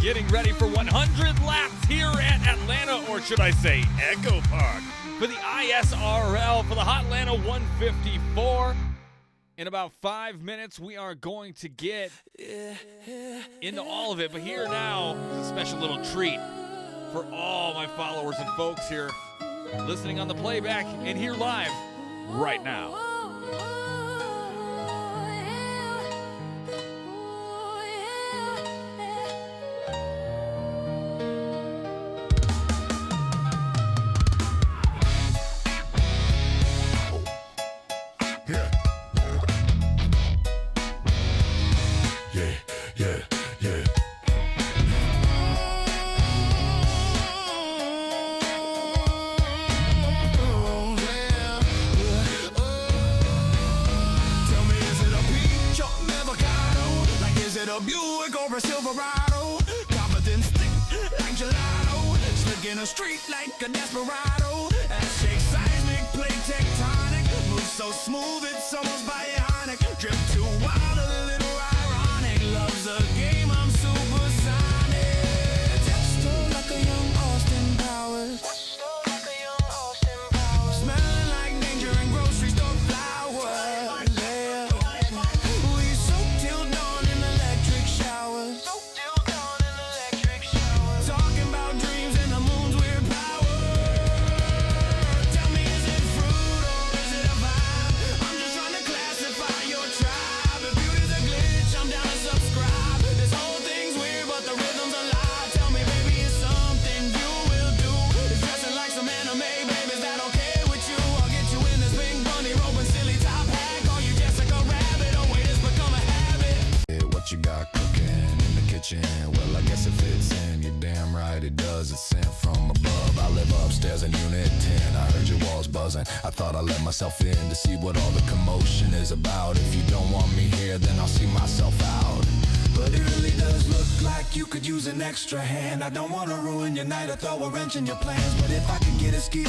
getting ready for 100 laps here at Atlanta, or should I say EchoPark, for the ISRL for the Hotlanta 154. In about 5 minutes, we are going to get into all of it. But here now is a special little treat for all my followers and folks here listening on the playback and here live right now. A Buick or a Silverado, Providence thick like gelato, slick in a street like a desperado. That shake seismic, play tectonic, move so smooth it's almost bionic. Drip too wild, a little ironic. Love's a game, I'm supersonic. Texture like a young Austin Powers, smelling like danger and grocery store flowers. Yeah. We so till dawn in electric showers. Talking about dreams and the moon's weird power. Tell me, is it fruit or is it a vibe? I'm just trying to classify your tribe. If beauty's a glitch, I'm down to subscribe. This whole thing's weird, but the rhythm's alive. Tell me, baby, it's something you will do. It's dressing like some anime, baby, is that okay with you? I'll get you in this pink bunny robe and silly top hat. Call you Jessica Rabbit. Oh wait, it's become a habit. What you got cooking in the kitchen? Well, I guess it fits in. You're damn right it does. It's sent from above. I live upstairs in Unit 10. I heard your walls buzzing. I thought I'd let myself in to see what all the commotion is about. If you don't want me here, then I'll see myself out. But it really does look like you could use an extra hand. I don't want to ruin your night or throw a wrench in your plans. But if I could get a skeet,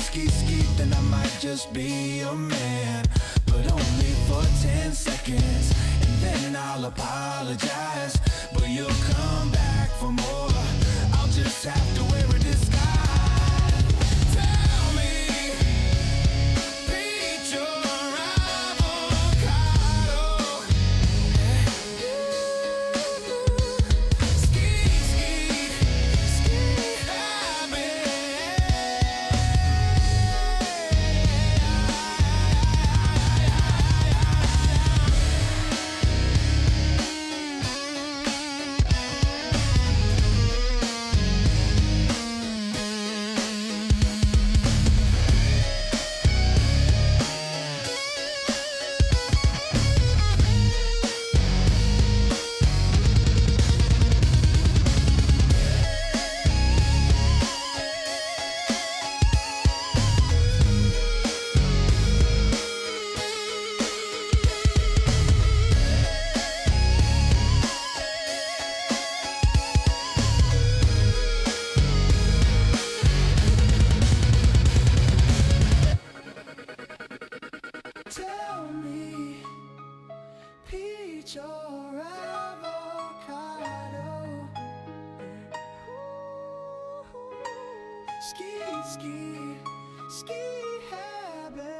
then I might just be your man. But only for 10 seconds, and then I'll apologize. But you'll come back for more. I'll just have to wear a disguise. Tell me, peach or avocado? Ski Tell me, peach or avocado? Ski habit.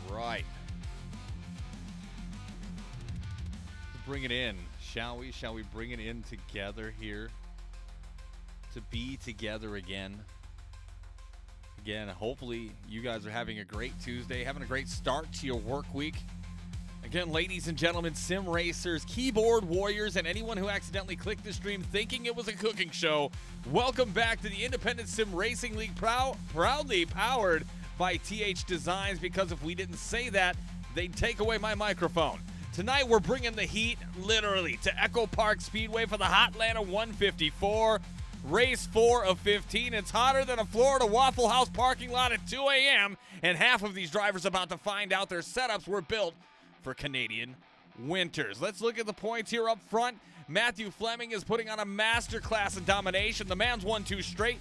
Right. Bring it in, shall we? Shall we bring it in together here? To be together again. Again, hopefully you guys are having a great Tuesday, having a great start to your work week. Again, ladies and gentlemen, sim racers, keyboard warriors, and anyone who accidentally clicked the stream thinking it was a cooking show, welcome back to the Independent Sim Racing League, proudly powered by THDesigns, because if we didn't say that, they'd take away my microphone. Tonight, we're bringing the heat, literally, to EchoPark Speedway for the Hotlanta 154. Race 4 of 15. It's hotter than a Florida Waffle House parking lot at 2 a.m., and half of these drivers about to find out their setups were built for Canadian winters. Let's look at the points here up front. Matthew Fleming is putting on a masterclass in domination. The man's won 2 straight.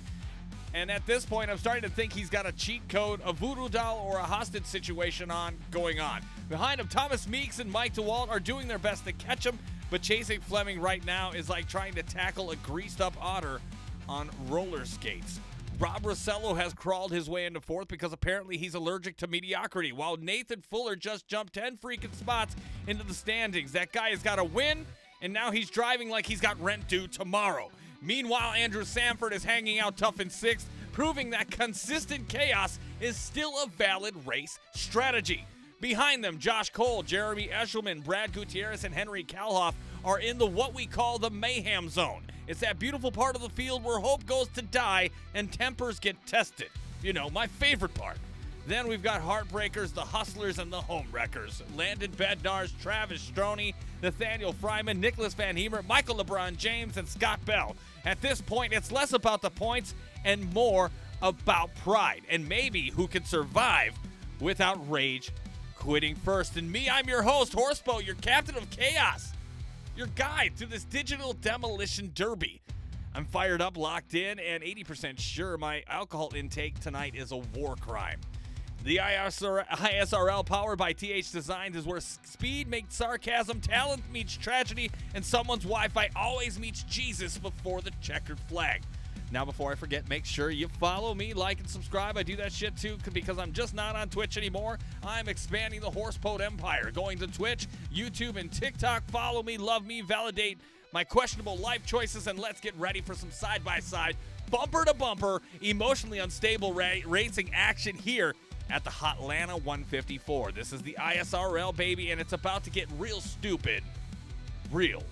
And at this point, I'm starting to think he's got a cheat code, a voodoo doll, or a hostage situation going on. Behind him, Thomas Meeks and Mike DeWalt are doing their best to catch him, but chasing Fleming right now is like trying to tackle a greased-up otter on roller skates. Rob Rossello has crawled his way into 4th because apparently he's allergic to mediocrity, while Nathan Fuller just jumped 10 freaking spots into the standings. That guy has got a win, and now he's driving like he's got rent due tomorrow. Meanwhile, Andrew Sanford is hanging out tough in 6th, proving that consistent chaos is still a valid race strategy. Behind them, Josh Cole, Jeremy Eshelman, Brad Gutierrez, and Henry Kalhoff are in the what we call the mayhem zone. It's that beautiful part of the field where hope goes to die and tempers get tested. You know, my favorite part. Then we've got Heartbreakers, the Hustlers, and the Homewreckers. Landon Bednarz, Travis Stroney, Nathaniel Fryman, Nicholas Van Hemer, Michael LeBron James, and Scott Bell. At this point, it's less about the points and more about pride, and maybe who can survive without rage quitting first. And me, I'm your host, xHoRsEbOaTx, your captain of chaos, your guide through this digital demolition derby. I'm fired up, locked in, and 80% sure my alcohol intake tonight is a war crime. The ISRL, powered by THDesigns, is where speed meets sarcasm, talent meets tragedy, and someone's Wi-Fi always meets Jesus before the checkered flag. Now, before I forget, make sure you follow me, like, and subscribe. I do that shit, too, because I'm just not on Twitch anymore. I'm expanding the xHoRsEbOaTx empire, going to Twitch, YouTube, and TikTok. Follow me, love me, validate my questionable life choices, and let's get ready for some side-by-side, bumper-to-bumper, emotionally unstable racing action here at the Hotlanta 154. This is the ISRL, baby, and it's about to get real stupid real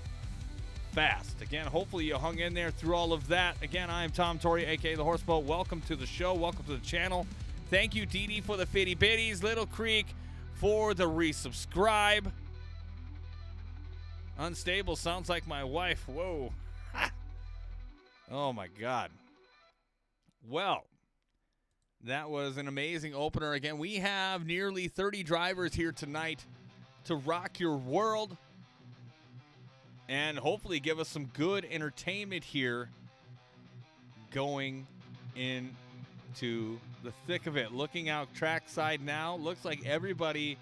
fast. Again, hopefully you hung in there through all of that. Again, I am Tom Torre, a.k.a. the xHoRsEbOaTx. Welcome to the show. Welcome to the channel. Thank you, Dee Dee, for the fitty bitties. Little Creek for the resubscribe. Unstable sounds like my wife. Whoa. Oh, my God. Well, that was an amazing opener. Again, we have nearly 30 drivers here tonight to rock your world and hopefully give us some good entertainment here going into the thick of it. Looking out trackside now, looks like everybody,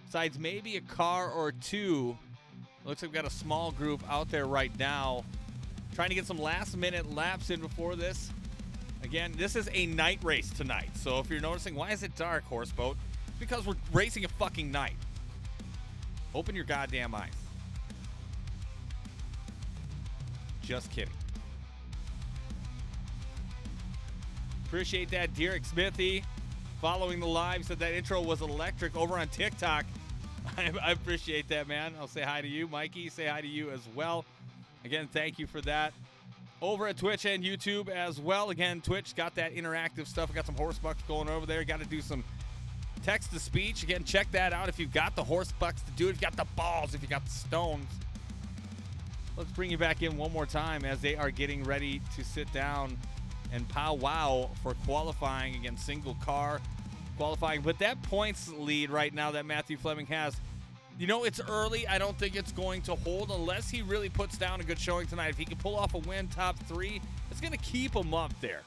besides maybe a car or two, looks like we've got a small group out there right now trying to get some last-minute laps in before this. Again, this is a night race tonight, so if you're noticing, why is it dark, xHoRsEbOaTx? It's because we're racing at fucking night. Open your goddamn eyes. Just kidding. Appreciate that, Derek Smithy. Following the live, said that intro was electric over on TikTok. I appreciate that, man. I'll say hi to you. Mikey, say hi to you as well. Again, thank you for that. Over at Twitch and YouTube as well. Again, Twitch got that interactive stuff. We got some horse bucks going over there. Got to do some text-to-speech. Again, check that out if you've got the horse bucks to do it. If you've got the balls, if you got the stones. Let's bring you back in one more time as they are getting ready to sit down and powwow for qualifying against single car qualifying. But that points lead right now that Matthew Fleming has, you know, it's early. I don't think it's going to hold unless he really puts down a good showing tonight. If he can pull off a win, top 3, it's going to keep him up there.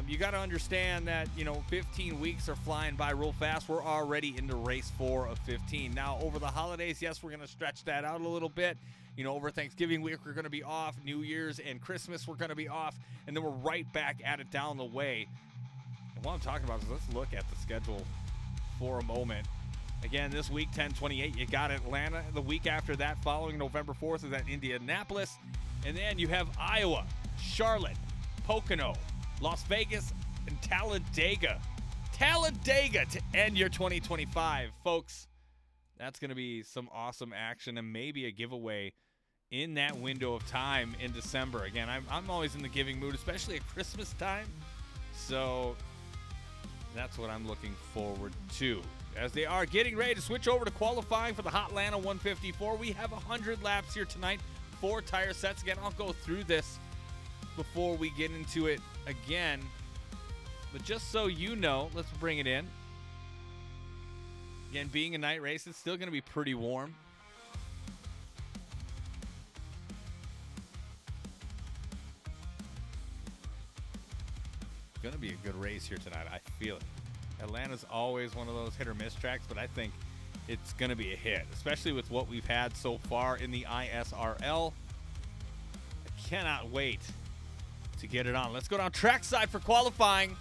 You got to understand that, you know, 15 weeks are flying by real fast. We're already into race 4 of 15. Now, over the holidays, yes, we're going to stretch that out a little bit. You know, over Thanksgiving week, we're going to be off. New Year's and Christmas, we're going to be off. And then we're right back at it down the way. And what I'm talking about is let's look at the schedule for a moment. Again, this week, 10/28, you got Atlanta. The week after that, following November 4th, is at Indianapolis. And then you have Iowa, Charlotte, Pocono, Las Vegas, and Talladega. Talladega to end your 2025, folks. That's going to be some awesome action and maybe a giveaway in that window of time in December. Again, I'm always in the giving mood, especially at Christmas time. So that's what I'm looking forward to. As they are getting ready to switch over to qualifying for the Hotlanta 154, we have 100 laps here tonight, 4 tire sets. Again, I'll go through this before we get into it again. But just so you know, let's bring it in. Again, being a night race, it's still going to be pretty warm. It's going to be a good race here tonight. I feel it. Atlanta's always one of those hit or miss tracks, but I think it's going to be a hit, especially with what we've had so far in the ISRL. I cannot wait to get it on. Let's go down trackside for qualifying.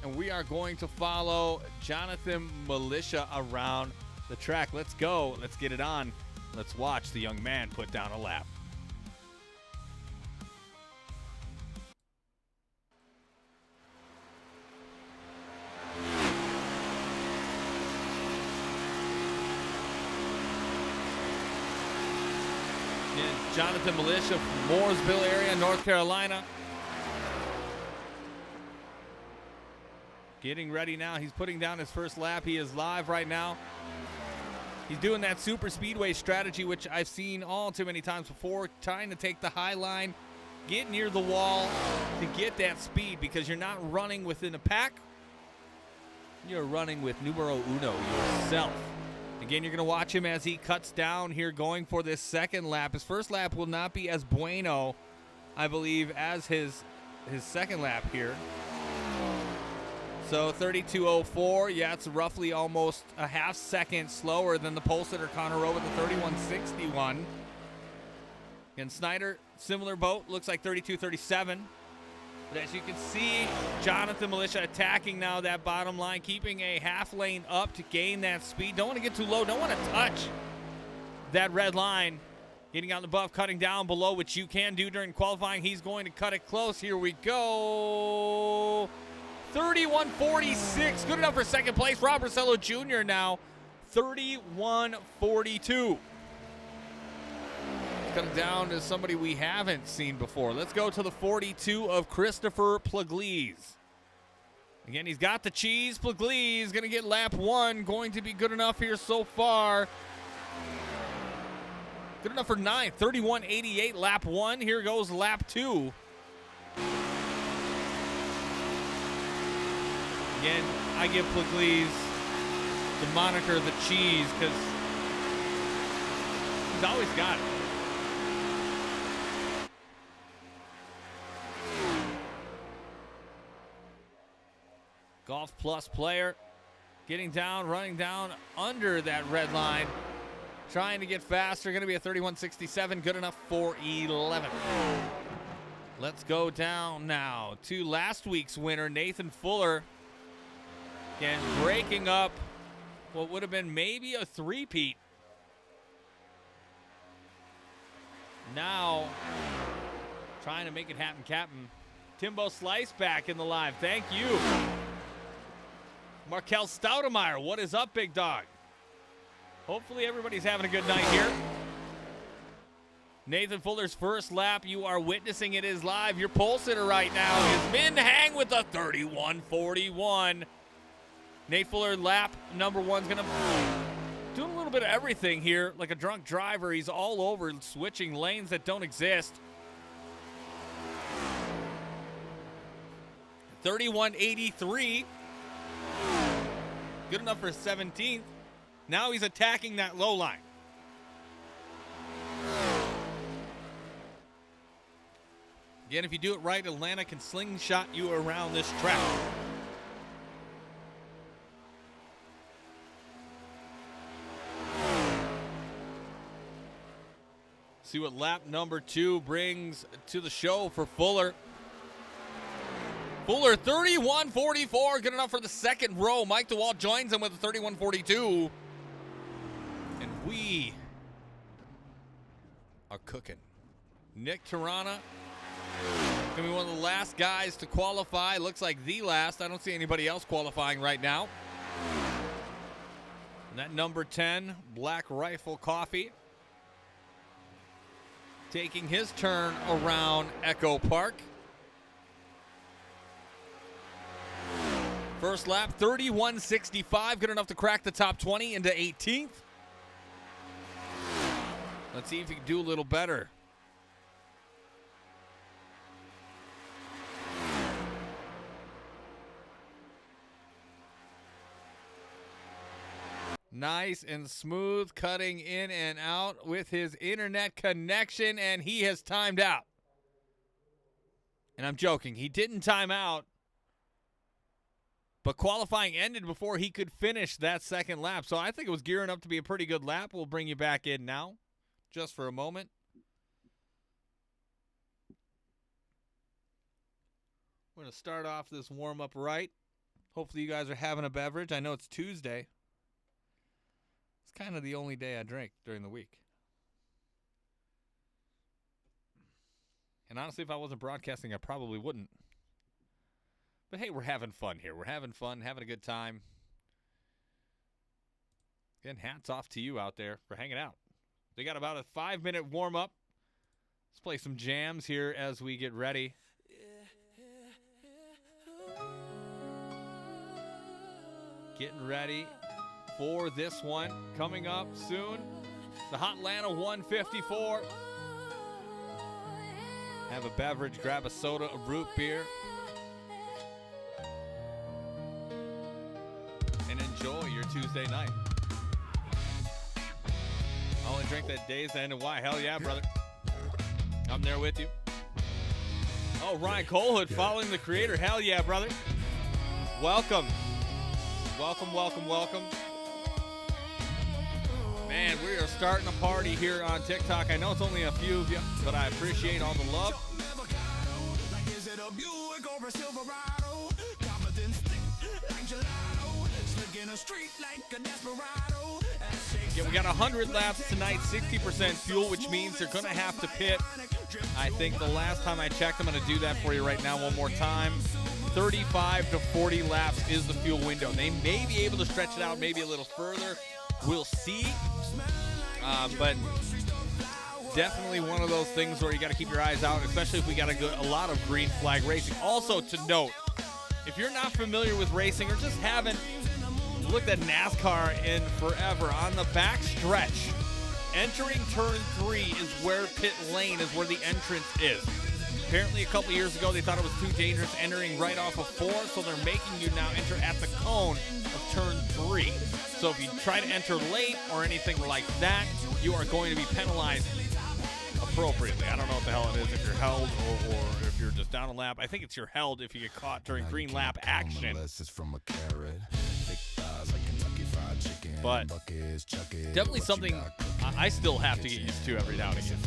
And we are going to follow Jonathan Militia around the track. Let's go. Let's get it on. Let's watch the young man put down a lap. Jonathan Militia from Mooresville area, North Carolina. Getting ready now. He's putting down his first lap. He is live right now. He's doing that super speedway strategy, which I've seen all too many times before, trying to take the high line, get near the wall to get that speed, because you're not running within a pack. You're running with numero uno, yourself. Again, you're going to watch him as he cuts down here going for this second lap. His first lap will not be as bueno, I believe, as his second lap here. So 32.04, yeah, it's roughly almost a half second slower than the pole sitter Connor Rowe with the 31.61. And Snyder, similar boat, looks like 32.37. But as you can see, Jonathan Militia attacking now that bottom line, keeping a half lane up to gain that speed. Don't want to get too low, don't want to touch that red line. Getting out above, cutting down below, which you can do during qualifying. He's going to cut it close. Here we go. 31.46, good enough for second place. Rob Rossello Jr. now, 31.42. Come down to somebody we haven't seen before. Let's go to the 42 of Christopher Pugliese. Again, he's got the cheese. Pugliese going to get lap 1. Going to be good enough here so far. Good enough for 9. 31.88 lap 1. Here goes lap 2. Again, I give Pugliese the moniker the cheese because he's always got it. Golf Plus player getting down, running down under that red line. Trying to get faster. Going to be a 31.67. Good enough for 11. Let's go down now to last week's winner, Nathan Fuller. Again, breaking up what would have been maybe a three-peat Now, trying to make it happen, Captain. Timbo Slice back in the live. Thank you. Markel Stoudemeyer, what is up, big dog? Hopefully everybody's having a good night here. Nathan Fuller's first lap. You are witnessing it is live. Your pole sitter right now is Min Hang with a 31.41. Nate Fuller, lap number one's going to do a little bit of everything here. Like a drunk driver, he's all over switching lanes that don't exist. 31.83. Good enough for 17th. Now he's attacking that low line. Again, if you do it right, Atlanta can slingshot you around this track. See what lap number 2 brings to the show for Fuller. Fuller, 31.44, good enough for the second row. Mike DeWalt joins him with a 31.42. And we are cooking. Nick Tirana, going to be one of the last guys to qualify. Looks like the last. I don't see anybody else qualifying right now. And that number 10, Black Rifle Coffee, taking his turn around EchoPark. First lap, 31.65, good enough to crack the top 20 into 18th. Let's see if he can do a little better. Nice and smooth, cutting in and out with his internet connection, and he has timed out. And I'm joking, he didn't time out, but qualifying ended before he could finish that second lap. So I think it was gearing up to be a pretty good lap. We'll bring you back in now, just for a moment. We're going to start off this warm-up right. Hopefully you guys are having a beverage. I know it's Tuesday. It's kind of the only day I drink during the week. And honestly, if I wasn't broadcasting, I probably wouldn't. But hey, we're having fun here. We're having fun, having a good time. Again, hats off to you out there for hanging out. They got about a 5-minute warm-up. Let's play some jams here as we get ready. Getting ready for this one coming up soon. The Hotlanta 154. Have a beverage, grab a soda, a root beer, and enjoy your Tuesday night. I only drink that Days End and Why. Hell yeah, brother. I'm there with you. Oh, Ryan Colhood following the creator. Hell yeah, brother. Welcome. Welcome, welcome, welcome. Man, we are starting a party here on TikTok. I know it's only a few of you, but I appreciate all the love. Yeah, we got 100 laps tonight, 60% fuel, which means they're going to have to pit. I think the last time I checked, I'm going to do that for you right now one more time. 35 to 40 laps is the fuel window. They may be able to stretch it out maybe a little further. We'll see. But definitely one of those things where you got to keep your eyes out, especially if we got a lot of green flag racing. Also to note, if you're not familiar with racing or just haven't looked at NASCAR in forever, on the back stretch, entering turn 3 is where pit lane is where the entrance is. Apparently a couple years ago they thought it was too dangerous entering right off of 4, so they're making you now enter at the cone of turn 3. So if you try to enter late or anything like that, you are going to be penalized appropriately. I don't know what the hell it is, if you're held or if you're just down a lap. I think it's you're held if you get caught during green lap action. But definitely something I still have to get used to every now and again.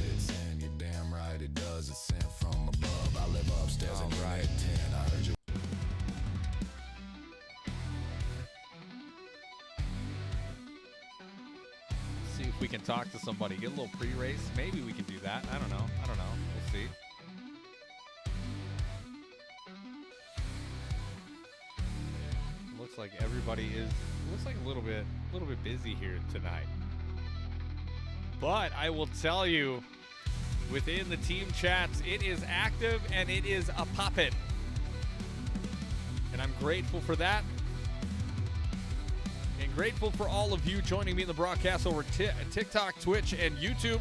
if we can talk to somebody, get a little pre-race. Maybe we can do that. I don't know. We'll see. Looks like everybody is a little bit busy here tonight. But I will tell you, within the team chats, it is active and it is a poppin'. And I'm grateful for that. And grateful for all of you joining me in the broadcast over TikTok, Twitch, and YouTube.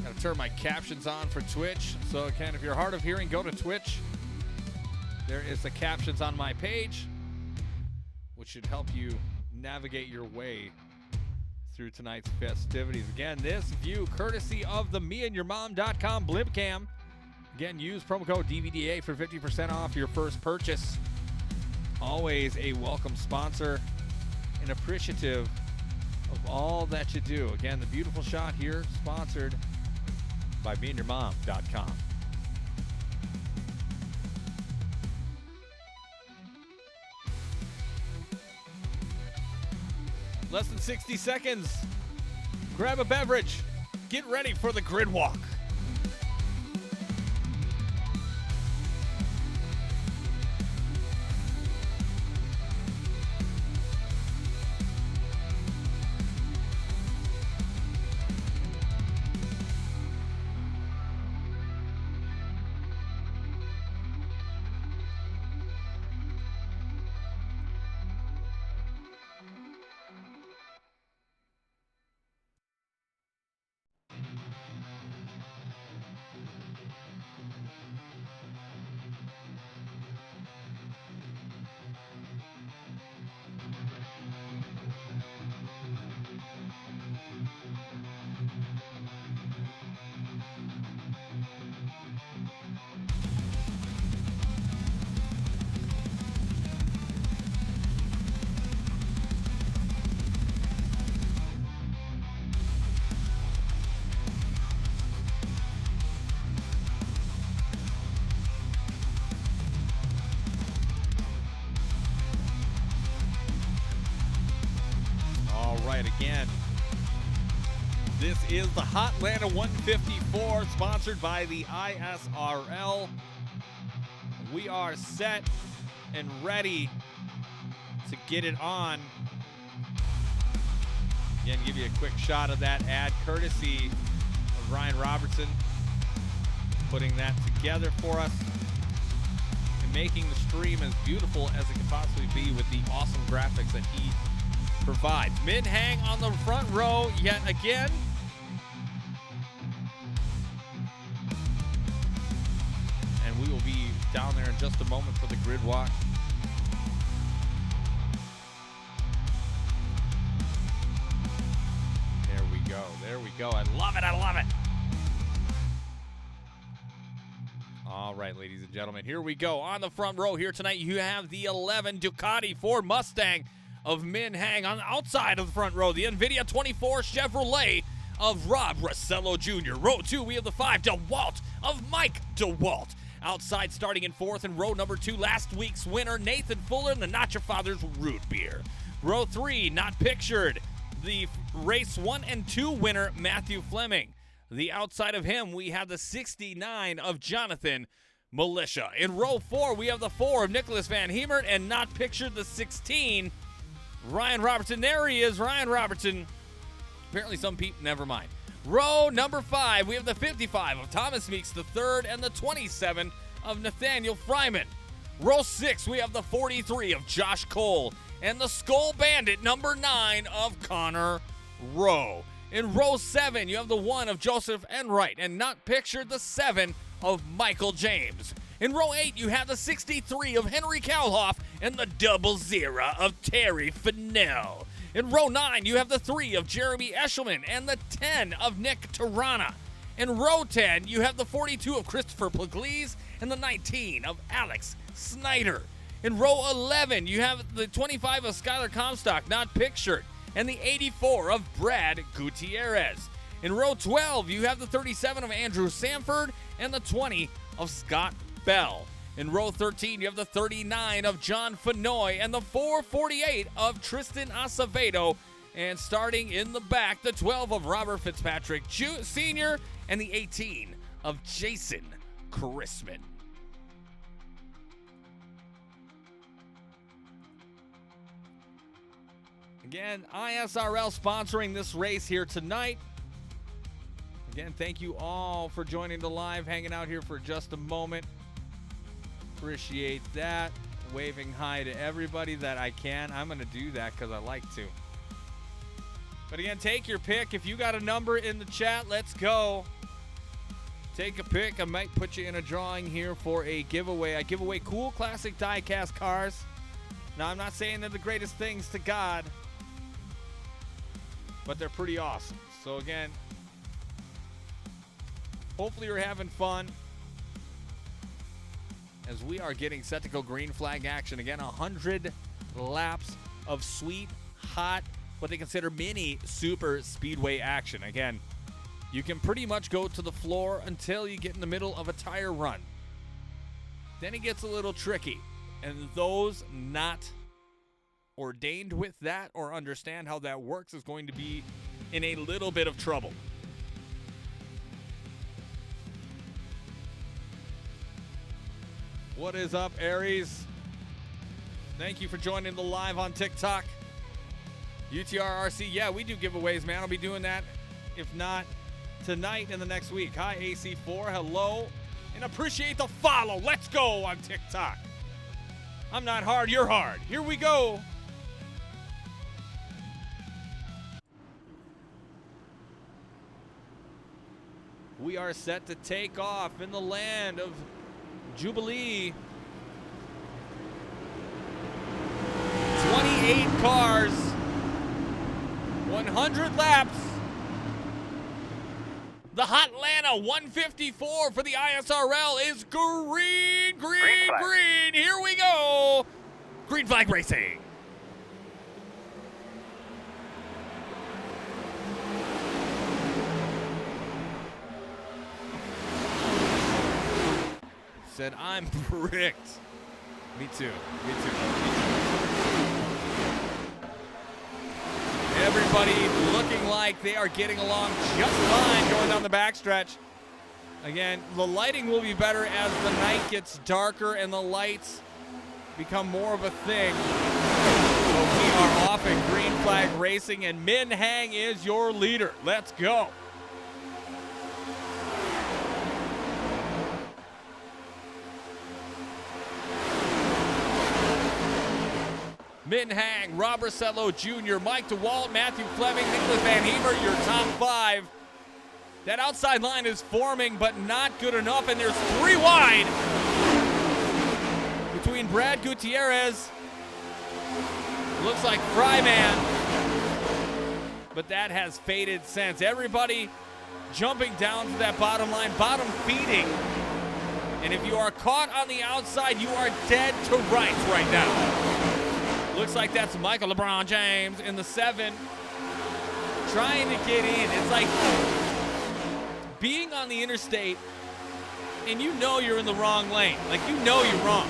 Gotta turn my captions on for Twitch. So again, if you're hard of hearing, go to Twitch. There is the captions on my page, which should help you navigate your way through tonight's festivities. Again, this view courtesy of the meandyourmom.com blimp cam. Again, use promo code DVDA for 50% off your first purchase. Always a welcome sponsor and appreciative of all that you do. Again, the beautiful shot here, sponsored by meandyourmom.com. Less than 60 seconds. Grab a beverage. Get ready for the grid walk. Again, this is the Hotlanta 154, sponsored by the ISRL. We are set and ready to get it on. Again, give you a quick shot of that ad courtesy of Ryan Robertson, putting that together for us and making the stream as beautiful as it could possibly be with the awesome graphics that he provides. Mid hang on the front row yet again. And we will be down there in just a moment for the grid walk. There we go. There we go. I love it. I love it. All right, ladies and gentlemen, here we go. On the front row here tonight, you have the 11 Ducati Ford Mustang of Min Hang. On the outside of the front row, the NVIDIA 24 Chevrolet of Rob Rossello Jr. Row 2, we have the 5 DeWalt of Mike DeWalt. Outside, starting in 4th, in row number 2, last week's winner, Nathan Fuller, and the Not Your Father's Root Beer. Row 3, not pictured, the race 1 and 2 winner, Matthew Fleming. The outside of him, we have the 69 of Jonathan Militia. In row 4, we have the 4 of Nicholas Van Hemert, and not pictured, the 16, Ryan Robertson. There he is, Ryan Robertson. Apparently some people, never mind. Row number 5, we have the 55 of Thomas Meeks III and the 27 of Nathaniel Fryman. Row 6, we have the 43 of Josh Cole and the Skull Bandit number 9 of Connor Rowe. In row 7, you have the 1 of Joseph Enright and not pictured, the 7 of Michael James. In row 8, you have the 63 of Henry Kalhoff and the 00 of Terry Fennell. In row 9, you have the 3 of Jeremy Eshelman and the 10 of Nick Tarana. In row 10, you have the 42 of Christopher Pugliese and the 19 of Alex Snyder. In row 11, you have the 25 of Skylar Comstock, not pictured, and the 84 of Brad Gutierrez. In row 12, you have the 37 of Andrew Sanford and the 20 of Scott Bell. In row 13, you have the 39 of John Fenoy and the 448 of Tristan Acevedo. And starting in the back, the 12 of Robert Fitzpatrick Sr. and the 18 of Jason Chrisman. Again, ISRL sponsoring this race here tonight. Again, thank you all for joining the live, hanging out here for just a moment. Appreciate that. Waving hi to everybody that I can. I'm going to do that because I like to. But again, take your pick. If you got a number in the chat, let's go. Take a pick. I might put you in a drawing here for a giveaway. I give away cool classic die-cast cars. Now, I'm not saying they're the greatest things to God, but they're pretty awesome. So again, hopefully you're having fun as we are getting set to go green flag action. Again, 100 laps of sweet, hot, what they consider mini super speedway action. Again, you can pretty much go to the floor until you get in the middle of a tire run. Then it gets a little tricky. And those not ordained with that or understand how that works is going to be in a little bit of trouble. What is up, Aries? Thank you for joining the live on TikTok. UTRRC, yeah, we do giveaways, man. I'll be doing that, if not tonight, in the next week. Hi, AC4, hello, and appreciate the follow. Let's go on TikTok. I'm not hard, you're hard. Here we go. We are set to take off in the land of Jubilee. 28 cars, 100 laps. The Hotlanta 154 for the ISRL is green, green, green. Here we go. Green flag racing. Said, I'm bricked. Me too. Me too. Everybody looking like they are getting along just fine going down the backstretch. Again, the lighting will be better as the night gets darker and the lights become more of a thing. So we are off at green flag racing, and Min Hang is your leader. Let's go. Min Hang, Robert Sello Jr., Mike DeWalt, Matthew Fleming, Nicholas Van Hemer, your top five. That outside line is forming, but not good enough, and there's 3 wide between Brad Gutierrez, looks like Fryman, but that has faded since. Everybody jumping down to that bottom line, bottom feeding, and if you are caught on the outside, you are dead to rights right now. Looks like that's Michael LeBron James in the 7, trying to get in. It's like being on the interstate and you know you're in the wrong lane. Like, you know you're wrong.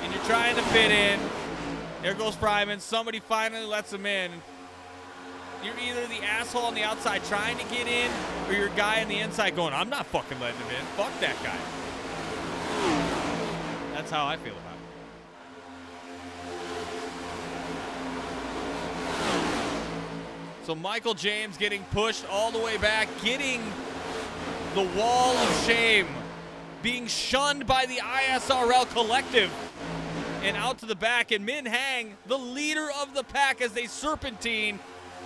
And you're trying to fit in. There goes Fryman. Somebody finally lets him in. You're either the asshole on the outside trying to get in, or your guy on the inside going, I'm not fucking letting him in. Fuck that guy. That's how I feel about it. So Michael James getting pushed all the way back, getting the wall of shame, being shunned by the ISRL collective, and out to the back. And Min Hang, the leader of the pack, as they serpentine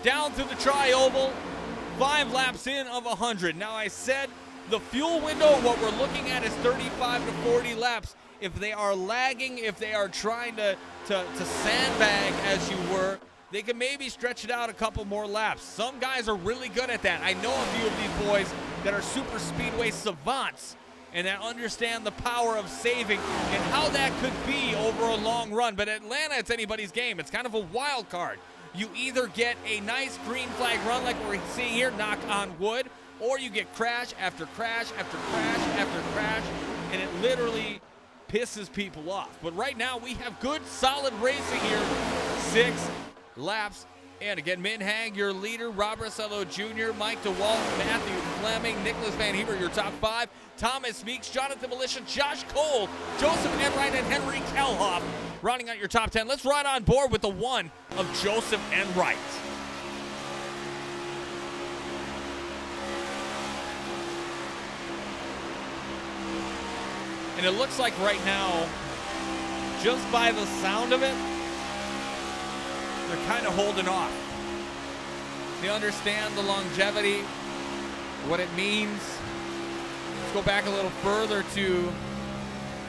down through the tri-oval, 5 laps in of 100. Now, I said the fuel window, what we're looking at is 35 to 40 laps. If they are lagging, if they are trying to sandbag, as you were, they can maybe stretch it out a couple more laps. Some guys are really good at that. I know a few of these boys that are super speedway savants and that understand the power of saving and how that could be over a long run. But Atlanta, it's anybody's game. It's kind of a wild card. You either get a nice green flag run like we're seeing here, knock on wood, or you get crash after crash after crash after crash, and it literally pisses people off. But right now, we have good, solid racing here. 6 laps. And again, Minhang, your leader, Robert Cello Jr., Mike DeWalt, Matthew Fleming, Nicholas Van Heber, your top 5, Thomas Meeks, Jonathan Militia, Josh Cole, Joseph Enright, and Henry Kelhoff rounding out your top 10. Let's ride on board with the 1 of Joseph Enright. And it looks like right now, just by the sound of it, they're kind of holding off. They understand the longevity, what it means. Let's go back a little further to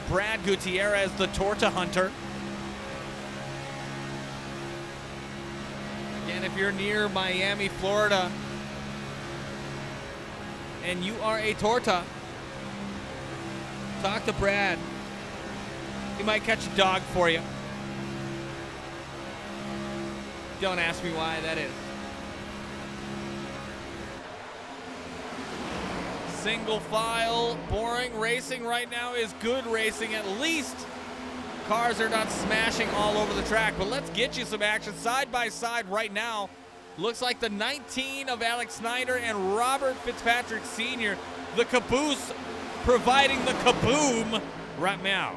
Brad Gutierrez, the Torta Hunter. Again, if you're near Miami, Florida, and you are a Torta, talk to Brad. He might catch a dog for you. Don't ask me why that is. Single file, boring racing right now is good racing. At least cars are not smashing all over the track. But let's get you some action side by side right now. Looks like the 19 of Alex Snyder and Robert Fitzpatrick Sr., the caboose providing the kaboom right now.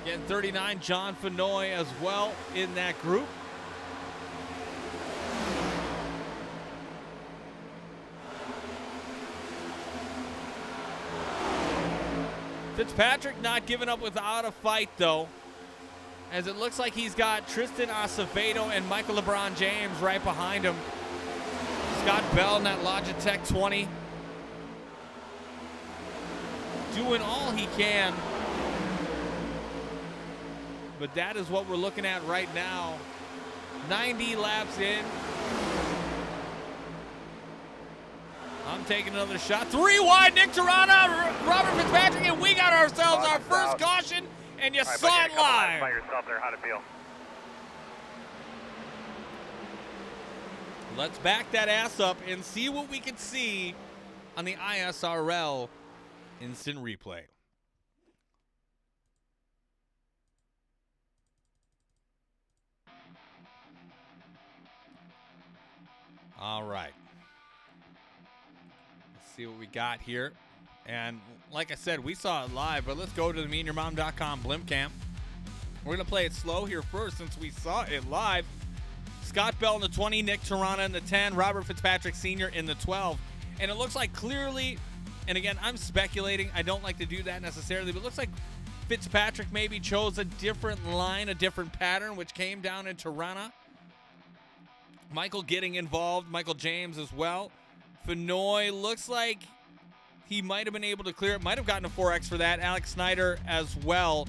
Again, 39, John Fenoy as well in that group. Fitzpatrick not giving up without a fight, though, as it looks like he's got Tristan Acevedo and Michael LeBron James right behind him. Scott Bell in that Logitech 20. Doing all he can. But that is what we're looking at right now. 90 laps in. I'm taking another shot. 3 wide, Nick Tirana, Robert Fitzpatrick, and we got ourselves our first caution, and you saw it live. By yourself there, how'd it feel? Let's back that ass up and see what we can see on the ISRL instant replay. All right. Let's see what we got here. And like I said, we saw it live, but let's go to the meandyourmom.com blimp cam. We're going to play it slow here first since we saw it live. Scott Bell in the 20, Nick Tirana in the 10, Robert Fitzpatrick Sr. in the 12. And it looks like clearly, and again, I'm speculating. I don't like to do that necessarily, but it looks like Fitzpatrick maybe chose a different line, a different pattern, which came down in Tirana. Michael getting involved, Michael James as well. Fenoy looks like he might have been able to clear it, might have gotten a 4X for that. Alex Snyder as well.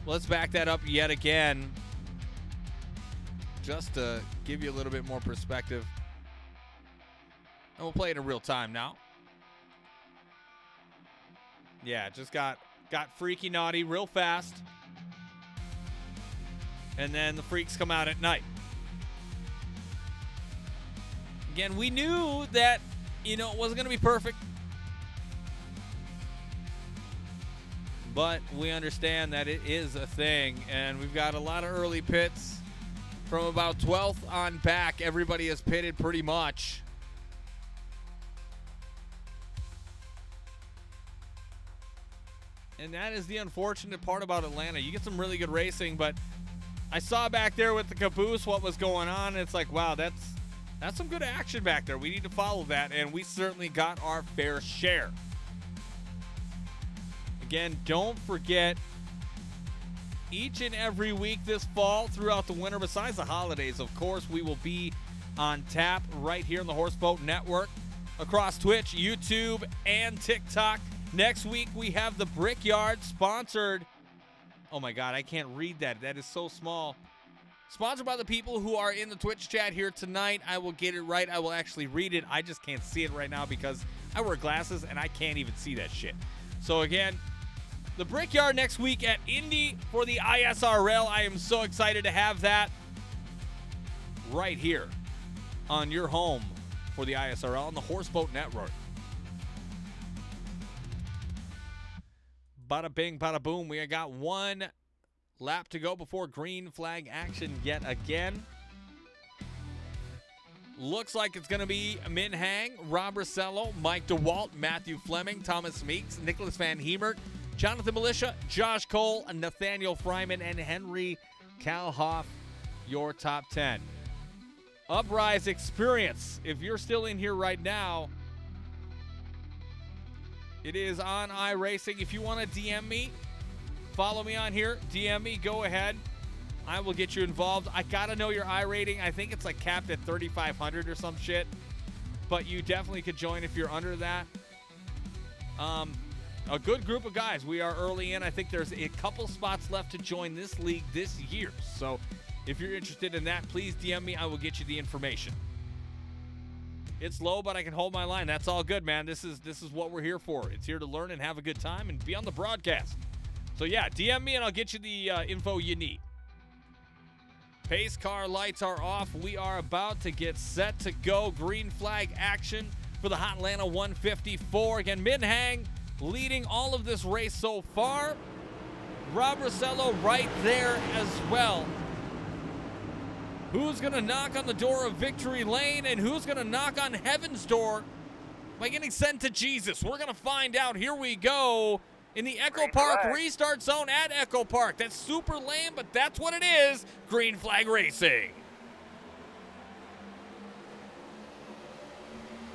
Let's back that up yet again, just to give you a little bit more perspective. And we'll play it in real time now. Yeah, just got freaky naughty real fast. And then the freaks come out at night. Again, we knew that, it wasn't going to be perfect. But we understand that it is a thing. And we've got a lot of early pits. From about 12th on back, everybody has pitted pretty much. And that is the unfortunate part about Atlanta. You get some really good racing, but I saw back there with the caboose what was going on. And it's like, wow, that's some good action back there. We need to follow that, and we certainly got our fair share. Again, don't forget, each and every week this fall throughout the winter, besides the holidays, of course, we will be on tap right here in the Horse Boat Network across Twitch, YouTube, and TikTok. Next week, we have the Brickyard sponsored. Oh, my God, I can't read that. That is so small. Sponsored by the people who are in the Twitch chat here tonight. I will get it right. I will actually read it. I just can't see it right now because I wear glasses and I can't even see that shit. So, again, the Brickyard next week at Indy for the ISRL. I am so excited to have that. right here on your home for the ISRL and the Horse Boat Network. Bada bing, bada boom. We got one lap to go before green flag action yet again. Looks like it's going to be Min Hang, Rob Rossello, Mike DeWalt, Matthew Fleming, Thomas Meeks, Nicholas Van Hemert, Jonathan Militia, Josh Cole, Nathaniel Fryman, and Henry Kalhoff, your top 10. Uprise Experience. If you're still in here right now, it is on iRacing. If you want to DM me, follow me on here, DM me, go ahead. I will get you involved. I got to know your iRating. I think it's like capped at 3,500 or some shit. But you definitely could join if you're under that. A good group of guys. We are early in. I think there's a couple spots left to join this league this year. So if you're interested in that, please DM me. I will get you the information. It's low, but I can hold my line. That's all good, man. This is what we're here for. It's here to learn and have a good time and be on the broadcast. So yeah, DM me and I'll get you the info you need. Pace car lights are off. We are about to get set to go. Green flag action for the Hotlanta 154. Again, Min Hang leading all of this race so far. Rob Rossello right there as well. Who's going to knock on the door of victory lane and who's going to knock on heaven's door by getting sent to Jesus? We're going to find out. Here we go. In the EchoPark restart zone at EchoPark. That's super lame, but that's what it is. Green flag racing.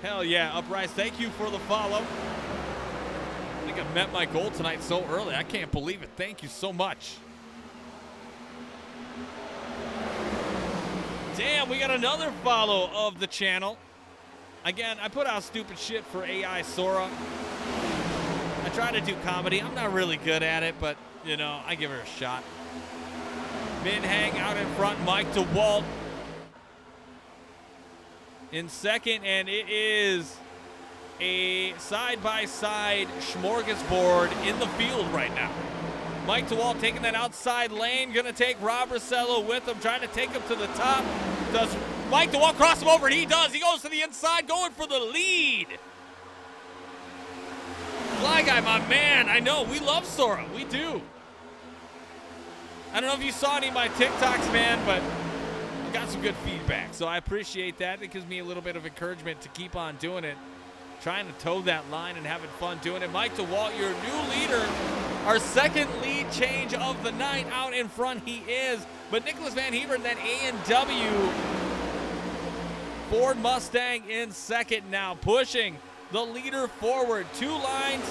Hell yeah, Uprise, thank you for the follow. I think I met my goal tonight so early. I can't believe it. Thank you so much. Damn, we got another follow of the channel. Again, I put out stupid shit for AI Sora. I try to do comedy. I'm not really good at it, but, you know, I give her a shot. Min Hang out in front. Mike DeWalt in second, and it is a side-by-side smorgasbord in the field right now. Mike DeWalt taking that outside lane. Going to take Rob Rossello with him, trying to take him to the top. Does Mike DeWalt cross him over? He does. He goes to the inside, going for the lead. Fly Guy, my man. I know, we love Sora. We do. I don't know if you saw any of my TikToks, man, but I got some good feedback. So I appreciate that. It gives me a little bit of encouragement to keep on doing it. Trying to toe that line and having fun doing it. Mike DeWalt, your new leader. Our second lead change of the night. Out in front he is. But Nicholas Van Hemert, then A&W. Ford Mustang in second now, pushing the leader forward. Two lines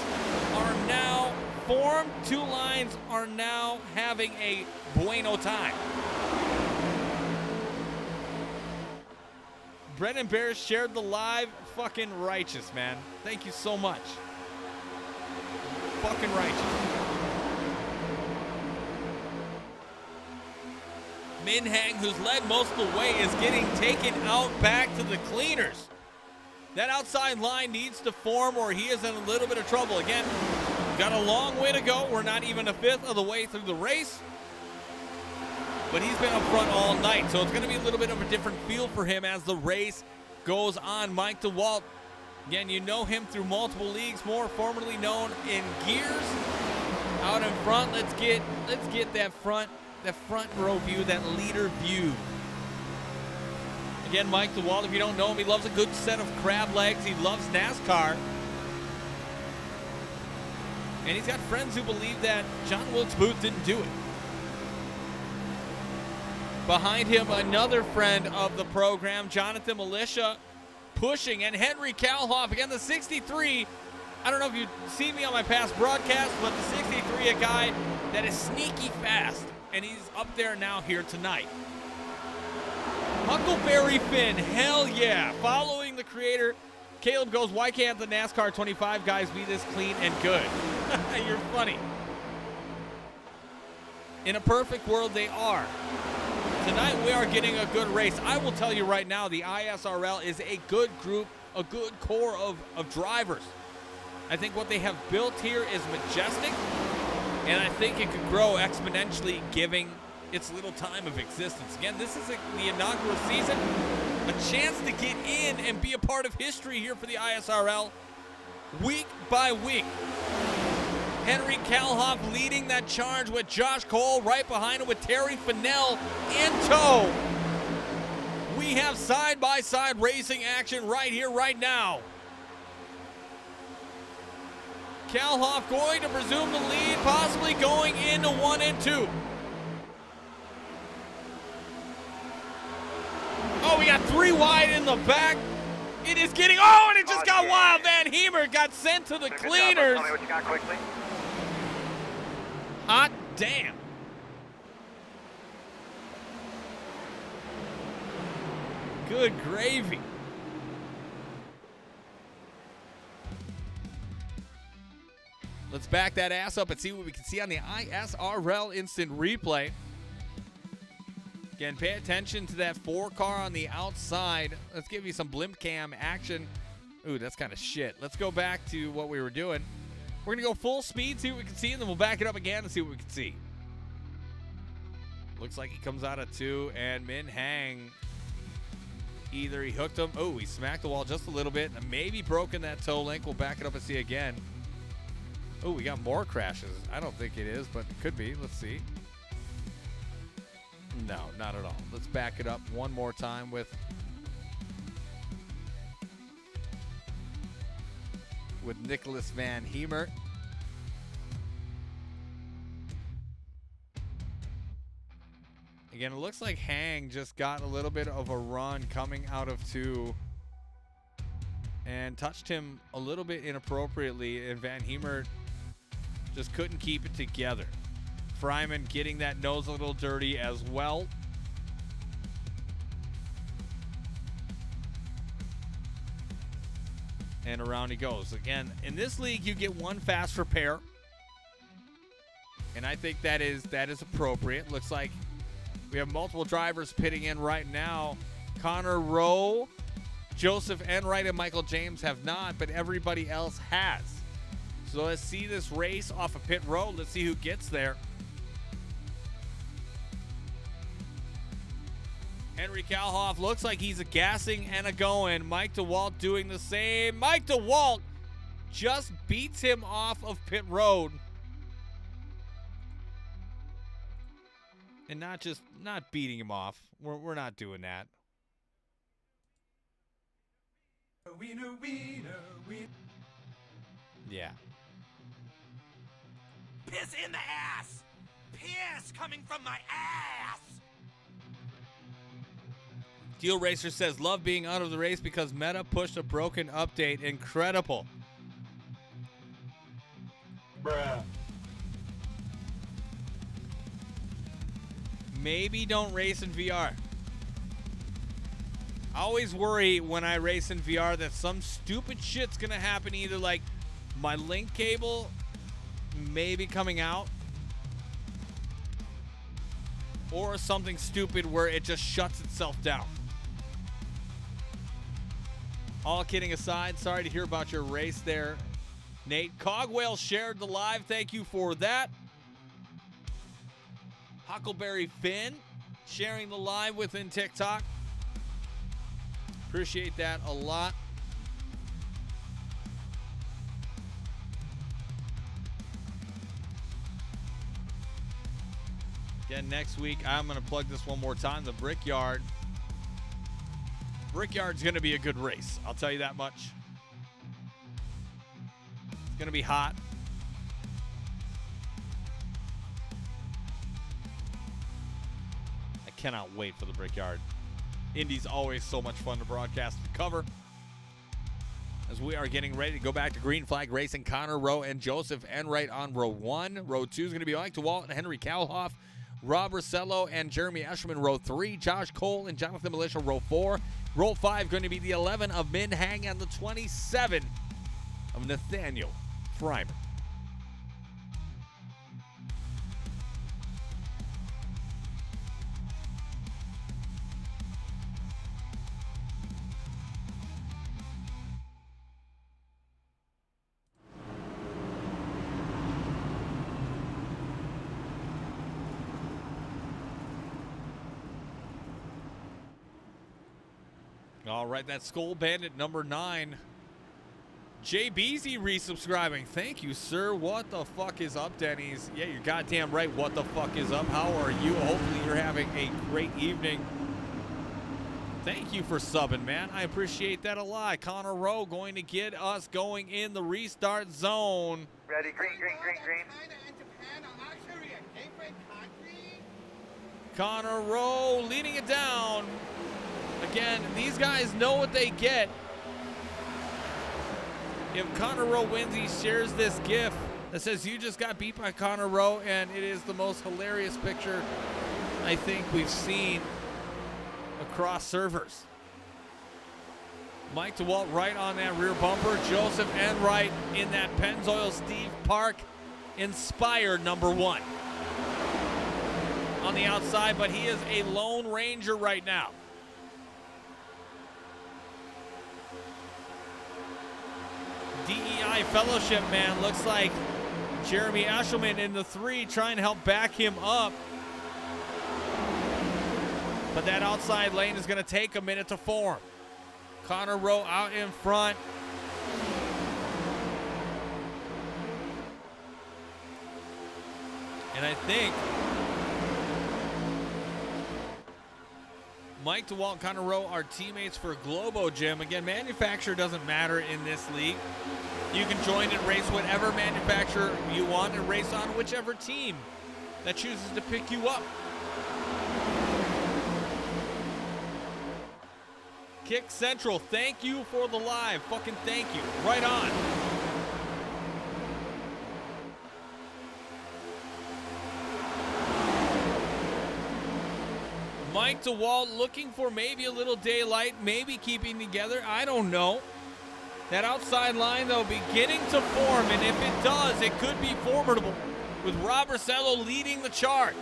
are now formed. Two lines are now having a bueno time. Brennan Bears shared the live. Fucking righteous, man. Thank you so much. Fucking righteous. Min Hang, who's led most of the way, is getting taken out back to the cleaners. That outside line needs to form or he is in a little bit of trouble. Again, got a long way to go. We're not even a fifth of the way through the race. But he's been up front all night, so it's going to be a little bit of a different feel for him as the race goes on. Mike DeWalt, again, you know him through multiple leagues, more formerly known in Gears. Out in front, let's get that front row view, that leader view. Again, Mike DeWalt, if you don't know him, he loves a good set of crab legs. He loves NASCAR. And he's got friends who believe that John Wilkes Booth didn't do it. Behind him, another friend of the program, Jonathan Militia, pushing, and Henry Kalhoff, again, the 63. I don't know if you've seen me on my past broadcasts, but the 63, a guy that is sneaky fast, and he's up there now here tonight. Huckleberry Finn, hell yeah. Following the creator, Caleb goes, why can't the NASCAR 25 guys be this clean and good? You're funny. In a perfect world, they are. Tonight, we are getting a good race. I will tell you right now, the ISRL is a good group, a good core of drivers. I think what they have built here is majestic, and I think it could grow exponentially, giving its little time of existence. Again, this is the inaugural season, a chance to get in and be a part of history here for the ISRL week by week. Henry Kalhoff leading that charge with Josh Cole right behind him with Terry Fennell in tow. We have side-by-side racing action right here, right now. Kalhoff going to presume the lead, possibly going into 1 and 2. Oh, we got 3 wide in the back. It is getting, and it just got wild. Van Heemer got sent to the cleaners. Tell me what you got quickly. Hot damn. Good gravy. Let's back that ass up and see what we can see on the ISRL instant replay. Again, pay attention to that 4 car on the outside. Let's give you some blimp cam action. Ooh, that's kind of shit. Let's go back to what we were doing. We're going to go full speed, see what we can see, and then we'll back it up again and see what we can see. Looks like he comes out of 2, and Min Hang, either he hooked him. Oh, he smacked the wall just a little bit, and maybe broken that toe link. We'll back it up and see again. Oh, we got more crashes. I don't think it is, but it could be. Let's see. No, not at all. Let's back it up one more time with Nicholas Van Heemer. Again, it looks like Hang just got a little bit of a run coming out of 2 and touched him a little bit inappropriately, and Van Heemer just couldn't keep it together. Fryman getting that nose a little dirty as well. And around he goes. Again, in this league, you get 1 fast repair. And I think that is appropriate. Looks like we have multiple drivers pitting in right now. Connor Rowe, Joseph Enright, and Michael James have not, but everybody else has. So let's see this race off of pit road. Let's see who gets there. Henry Kalhoff looks like he's a gassing and a going. Mike DeWalt doing the same. Mike DeWalt just beats him off of pit road. And not beating him off. We're not doing that. Yeah. Piss in the ass! Piss coming from my ass! Deal Racer says, love being out of the race because Meta pushed a broken update. Incredible. Bruh. Maybe don't race in VR. I always worry when I race in VR that some stupid shit's going to happen. Either like my link cable may be coming out, or something stupid where it just shuts itself down. All kidding aside, sorry to hear about your race there, Nate. Cogwhale shared the live. Thank you for that. Huckleberry Finn sharing the live within TikTok. Appreciate that a lot. Again, next week, I'm going to plug this one more time. The Brickyard. Brickyard's going to be a good race. I'll tell you that much. It's going to be hot. I cannot wait for the Brickyard. Indy's always so much fun to broadcast and cover. As we are getting ready to go back to Green Flag Racing, Connor Rowe and Joseph Enright on row 1. Row 2 is going to be Mike DeWalt and Henry Kalhoff. Rob Rossello and Jeremy Escherman, row 3. Josh Cole and Jonathan Militia, row 4. Row 5 going to be the 11 of Min Hang and the 27 of Nathaniel Fryman. All right, that's Skull Bandit number 9. JBZ resubscribing. Thank you, sir. What the fuck is up, Denny's? Yeah, you're goddamn right. What the fuck is up? How are you? Hopefully you're having a great evening. Thank you for subbing, man. I appreciate that a lot. Connor Rowe going to get us going in the restart zone. Ready, green, green, green, green. Connor Rowe leading it down. Again, these guys know what they get. If Connor Rowe wins, he shares this GIF that says, "You just got beat by Connor Rowe," and it is the most hilarious picture I think we've seen across servers. Mike DeWalt right on that rear bumper. Joseph Enright in that Pennzoil Steve Park inspired number 1 on the outside, but he is a Lone Ranger right now. DEI Fellowship, man, looks like Jeremy Eshelman in the 3 trying to help back him up. But that outside lane is going to take a minute to form. Connor Rowe out in front. And I think Mike DeWalt and Connor Rowe are teammates for Globo Gym. Again, manufacturer doesn't matter in this league. You can join and race whatever manufacturer you want and race on whichever team that chooses to pick you up. Kick Central, thank you for the live. Fucking thank you. Right on. Mike DeWalt looking for maybe a little daylight, maybe keeping together. I don't know. That outside line, though, beginning to form, and if it does, it could be formidable with Rob Rosello leading the charge.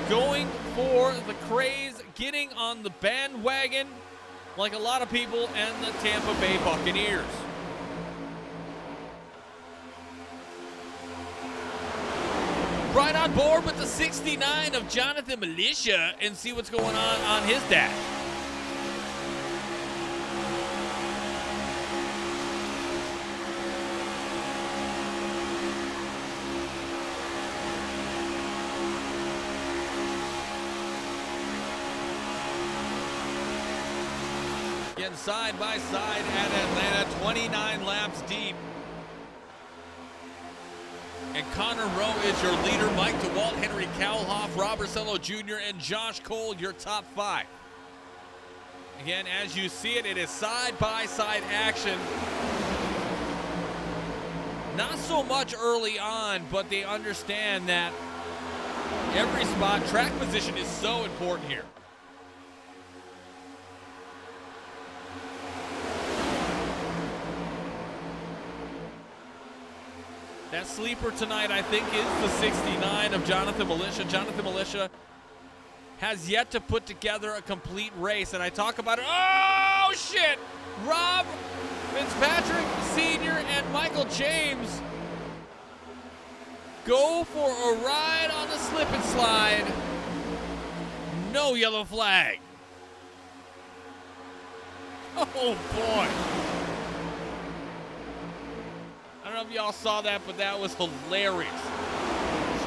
Going for the craze, getting on the bandwagon like a lot of people and the Tampa Bay Buccaneers. Right on board with the 69 of Jonathan Militia and see what's going on his dash. Again, side by side at Atlanta, 29 laps deep. And Connor Rowe is your leader. Mike DeWalt, Henry Kalhoff, Robert Cello Jr., and Josh Cole, your top 5. Again, as you see it, it is side-by-side action. Not so much early on, but they understand that every spot, track position is so important here. That sleeper tonight, I think, is the 69 of Jonathan Militia. Jonathan Militia has yet to put together a complete race, and I talk about it. Oh, shit! Rob Fitzpatrick Sr. and Michael James go for a ride on the slip and slide. No yellow flag. Oh, boy. I don't know if y'all saw that, but that was hilarious.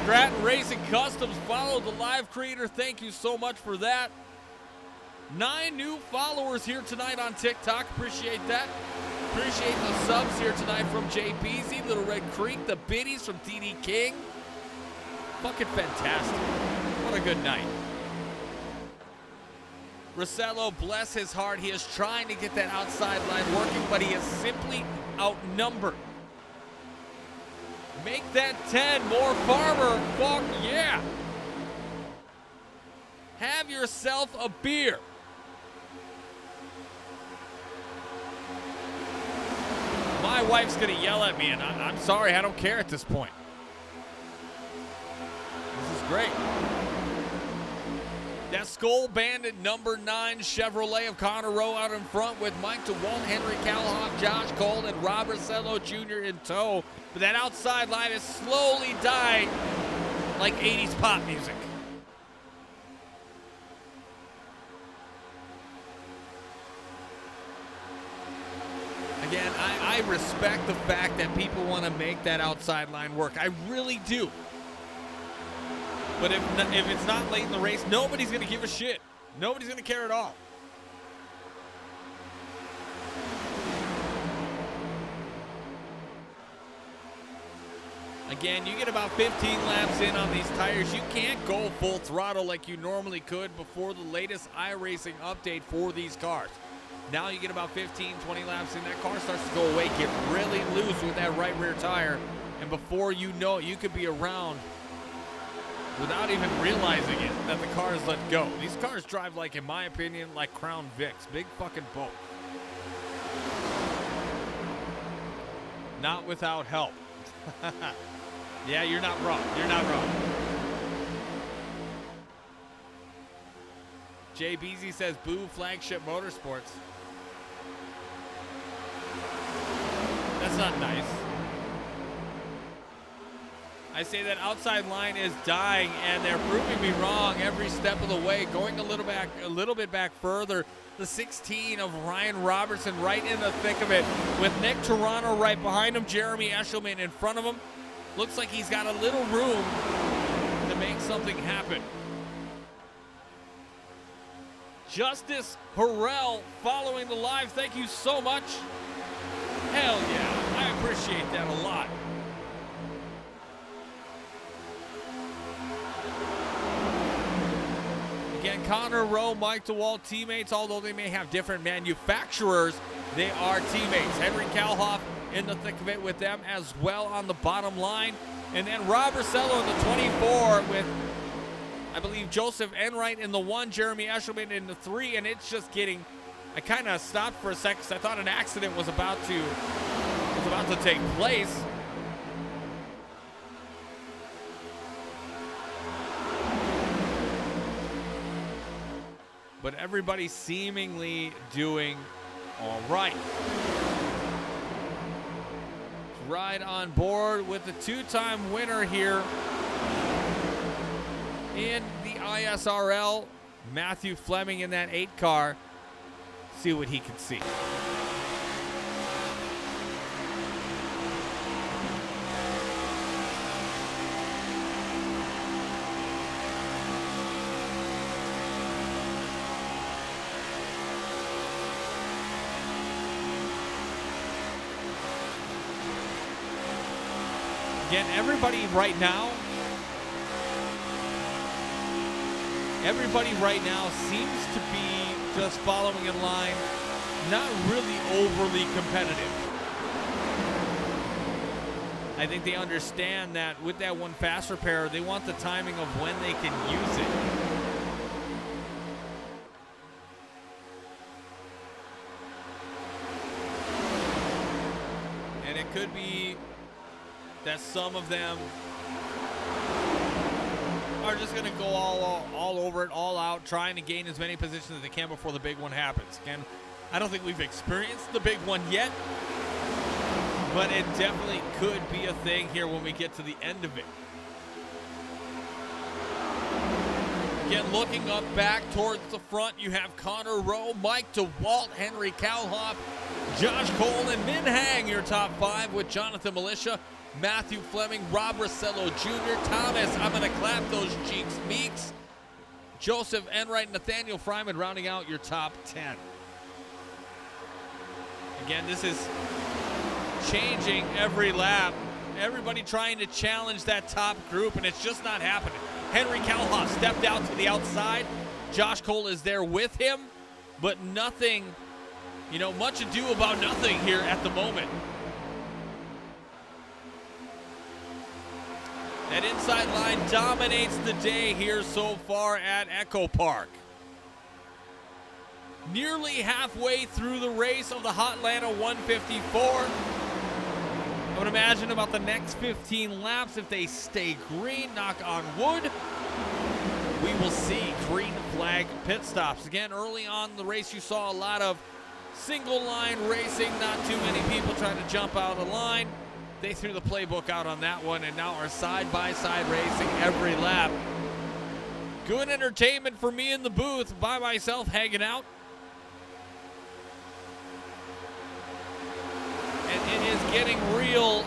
Stratton Racing Customs followed the live creator. Thank you so much for that. 9 new followers here tonight on TikTok. Appreciate that. Appreciate the subs here tonight from JBZ, Little Red Creek, the biddies from TD King. Fucking fantastic. What a good night. Rosello, bless his heart, he is trying to get that outside line working, but he is simply outnumbered. Make that 10 more Farmer. Fuck yeah. Have yourself a beer. My wife's going to yell at me, and I'm sorry, I don't care at this point. This is great. That Skull Bandit number 9 Chevrolet of Connor Rowe out in front with Mike DeWalt, Henry Kalhoff, Josh Cole, and Robert Cello Jr. in tow. But that outside line is slowly dying like 80s pop music. Again, I respect the fact that people want to make that outside line work. I really do. But if it's not late in the race, nobody's going to give a shit. Nobody's going to care at all. Again, you get about 15 laps in on these tires. You can't go full throttle like you normally could before the latest iRacing update for these cars. Now you get about 15, 20 laps in, that car starts to go away, get really loose with that right rear tire, and before you know it, you could be around without even realizing it that the car is let go. These cars drive like, in my opinion, like Crown Vics. Big fucking boat. Not without help. Yeah, you're not wrong. You're not wrong. Jay Beasy says, boo Flagship Motorsports. That's not nice. I say that outside line is dying, and they're proving me wrong every step of the way. Going a little bit back further. The 16 of Ryan Robertson right in the thick of it with Nick Toronto right behind him, Jeremy Eshelman in front of him. Looks like he's got a little room to make something happen. Justice Harrell following the live. Thank you so much. Hell yeah, I appreciate that a lot. Again, Connor Rowe, Mike DeWalt, teammates. Although they may have different manufacturers, they are teammates. Henry Kalhoff in the thick of it with them as well on the bottom line. And then Rob Rosello in the 24 with, I believe, Joseph Enright in the 1, Jeremy Eshelman in the 3, and it's just getting, I kind of stopped for a second because I thought an accident was about to take place. But everybody seemingly doing all right. Ride on board with the two-time winner here in the ISRL, Matthew Fleming in that 8 car. See what he can see. Again, everybody right now seems to be just following in line, not really overly competitive. I think they understand that with that one fast repair, they want the timing of when they can use it. And it could be that some of them are just going to go all over it, all out, trying to gain as many positions as they can before the big one happens. Again, I don't think we've experienced the big one yet, but it definitely could be a thing here when we get to the end of it. Again, looking up back towards the front, you have Connor Rowe, Mike DeWalt, Henry Kalhoff, Josh Cole, and Min Hang, your top 5 with Jonathan Militia, Matthew Fleming, Rob Rosello Jr., Thomas, I'm going to clap those cheeks, Meeks, Joseph Enright, Nathaniel Fryman rounding out your top 10. Again, this is changing every lap. Everybody trying to challenge that top group, and it's just not happening. Henry Kalhoff stepped out to the outside. Josh Cole is there with him, but nothing, much ado about nothing here at the moment. That inside line dominates the day here so far at EchoPark. Nearly halfway through the race of the Hotlanta 154. I would imagine about the next 15 laps, if they stay green, knock on wood, we will see green flag pit stops. Again, early on in the race, you saw a lot of single line racing, not too many people trying to jump out of the line. They threw the playbook out on that one, and now are side-by-side racing every lap. Good entertainment for me in the booth, by myself, hanging out. It is getting real.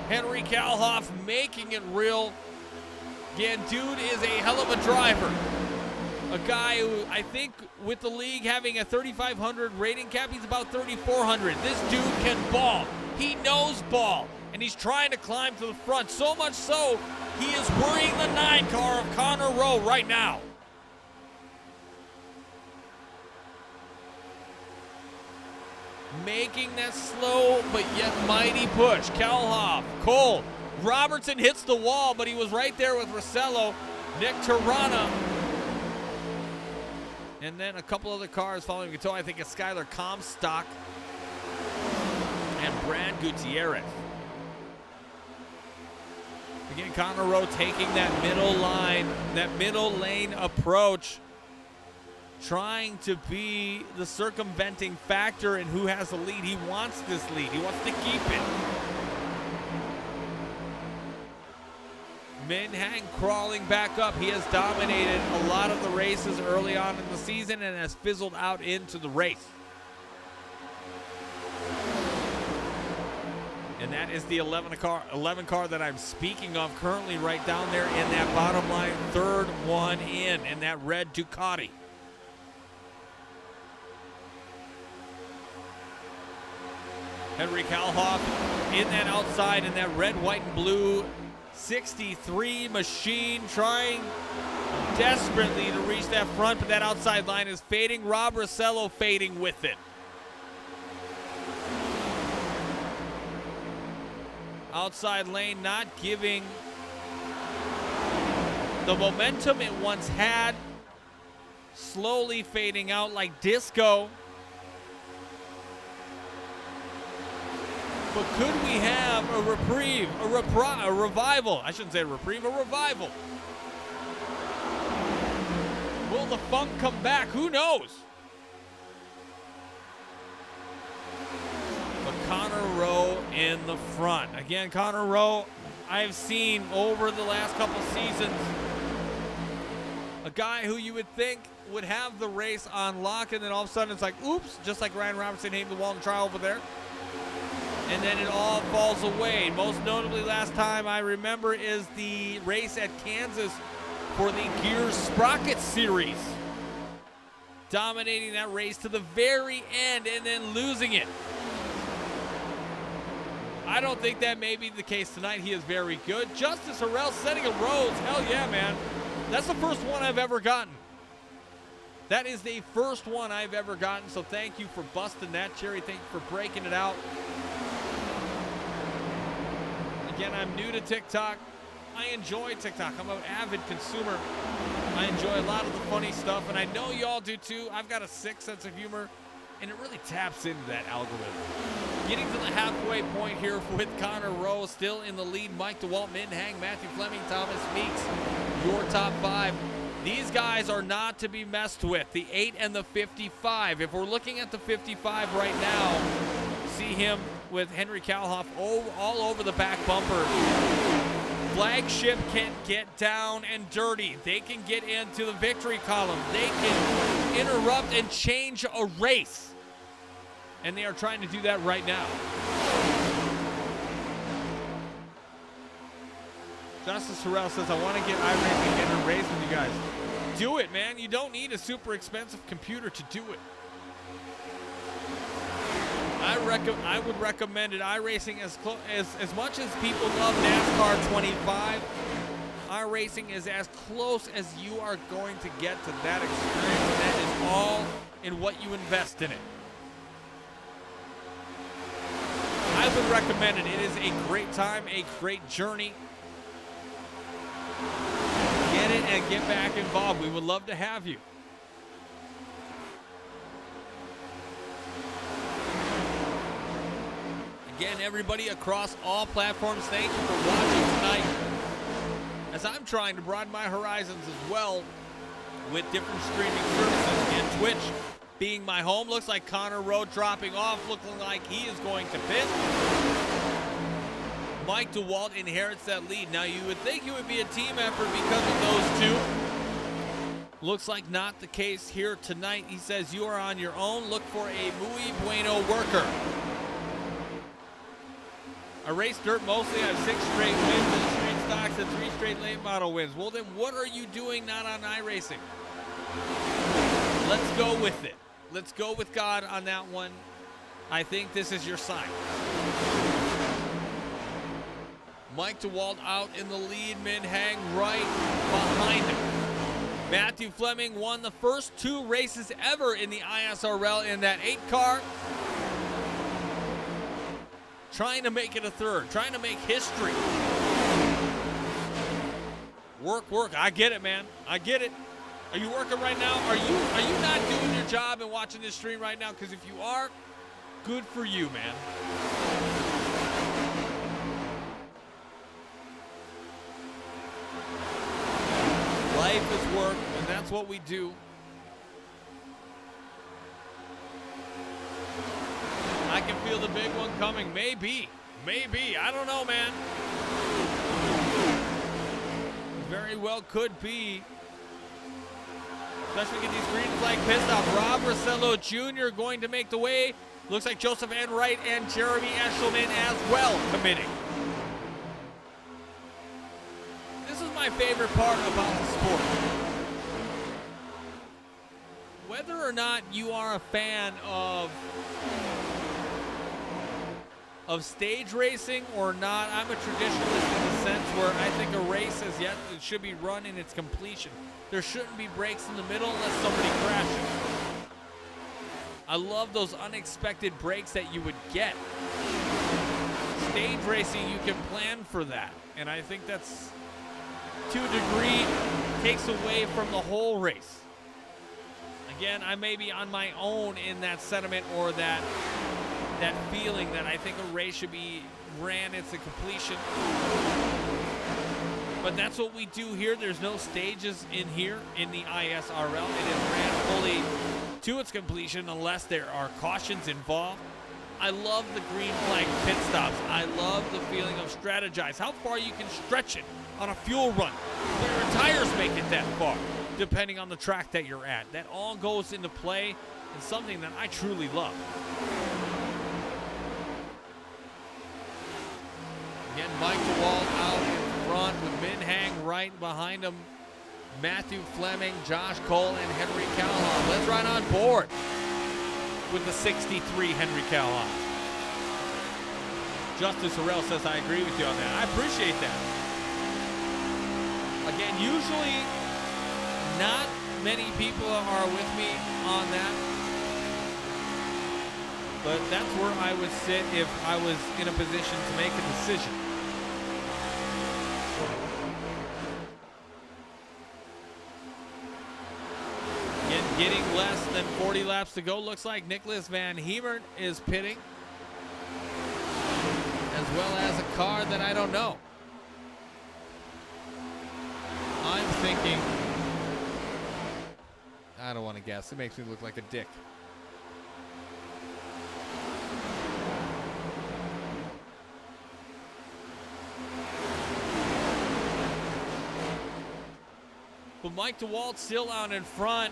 Henry Kalhoff making it real. Again, dude is a hell of a driver. A guy who, I think, with the league having a 3,500 rating cap, he's about 3,400. This dude can ball. He knows ball. And he's trying to climb to the front. So much so, he is worrying the 9 car of Connor Rowe right now. Making that slow but yet mighty push. Kalhoff, Cole, Robertson hits the wall, but he was right there with Rossello, Nick Tirana, and then a couple other cars following Gateau. I think it's Skylar Comstock and Brad Gutierrez. Again, Connor Rowe taking that middle line, that middle lane approach, trying to be the circumventing factor in who has the lead. He wants this lead. He wants to keep it. Min Hang crawling back up. He has dominated a lot of the races early on in the season and has fizzled out into the race. And that is the 11 car that I'm speaking of currently right down there in that bottom line, third one in that red Ducati. Henry Kalhoff in that outside in that red, white, and blue 63 machine, trying desperately to reach that front, but that outside line is fading. Rob Rossello fading with it. Outside lane not giving the momentum it once had, slowly fading out like disco. But could we have a reprieve, a revival? I shouldn't say a reprieve, a revival. Will the funk come back? Who knows? But Connor Rowe in the front. Again, Connor Rowe, I've seen over the last couple seasons, a guy who you would think would have the race on lock, and then all of a sudden it's like, oops, just like Ryan Robertson hitting the wall in trial over there. And then it all falls away. Most notably last time I remember is the race at Kansas for the Gears Sprocket Series. Dominating that race to the very end and then losing it. I don't think that may be the case tonight. He is very good. Justice Harrell setting a Rhodes. Hell yeah, man. That's the first one I've ever gotten. That is the first one I've ever gotten, so thank you for busting that cherry. Thank you for breaking it out. Again, I'm new to TikTok. I enjoy TikTok. I'm an avid consumer. I enjoy a lot of the funny stuff, and I know y'all do too. I've got a sick sense of humor, and it really taps into that algorithm. Getting to the halfway point here with Connor Rowe still in the lead. Mike DeWalt, Min Hang, Matthew Fleming, Thomas Meeks, your top 5. These guys are not to be messed with. The 8 and the 55. If we're looking at the 55 right now, see him with Henry Kalhoff all over the back bumper. Flagship can get down and dirty. They can get into the victory column. They can interrupt and change a race. And they are trying to do that right now. Justice Harrell says, I want to get iRacing in a race with you guys. Do it, man. You don't need a super expensive computer to do it. I would recommend it. iRacing as much as people love NASCAR 25, iRacing is as close as you are going to get to that experience. That is all in what you invest in it. I would recommend it. It is a great time, a great journey. Get it and get back involved. We would love to have you. Again, everybody across all platforms, thank you for watching tonight. As I'm trying to broaden my horizons as well with different streaming services, and Twitch being my home. Looks like Connor Rowe dropping off, looking like he is going to pit. Mike DeWalt inherits that lead. Now, you would think it would be a team effort because of those two. Looks like not the case here tonight. He says you are on your own. Look for a muy bueno worker. I race dirt mostly. I have 6 straight wins in street stocks and 3 straight late model wins. Well, then what are you doing not on iRacing? Let's go with it. Let's go with God on that one. I think this is your sign. Mike DeWalt out in the lead. Min Hang right behind him. Matthew Fleming won the first 2 races ever in the ISRL in that 8 car. Trying to make it a 3rd, trying to make history. Work. I get it, man. I get it. Are you working right now? Are you not doing your job and watching this stream right now? Because if you are, good for you, man. Life is work, and that's what we do. I can feel the big one coming. Maybe. I don't know, man. Very well could be. Especially get these green flag pit stop. Rob Rossello Jr. going to make the way. Looks like Joseph Enright and Jeremy Eshelman as well committing. This is my favorite part about the sport. Whether or not you are a fan of stage racing or not, I'm a traditionalist in the sense where I think a race is yet it should be run in its completion. There shouldn't be breaks in the middle unless somebody crashes. I love those unexpected breaks that you would get. Stage racing, you can plan for that. And I think that's, to a degree, takes away from the whole race. Again, I may be on my own in that sentiment or that feeling that I think a race should be ran into completion. But that's what we do here. There's no stages in here in the ISRL. It is ran fully to its completion unless there are cautions involved. I love the green flag pit stops. I love the feeling of strategize. How far you can stretch it on a fuel run. Where your tires make it that far, depending on the track that you're at. That all goes into play and something that I truly love. Again, Mike DeWalt out in front with Min Hang right behind him. Matthew Fleming, Josh Cole, and Henry Calhoun. Let's ride on board with the 63 Henry Calhoun. Justice Harrell says, I agree with you on that. I appreciate that. Again, usually not many people are with me on that. But that's where I would sit if I was in a position to make a decision. Again, getting less than 40 laps to go. Looks like Nicholas Van Hemert is pitting, as well as a car that I don't know. I'm thinking, I don't want to guess. It makes me look like a dick. But Mike DeWalt still out in front.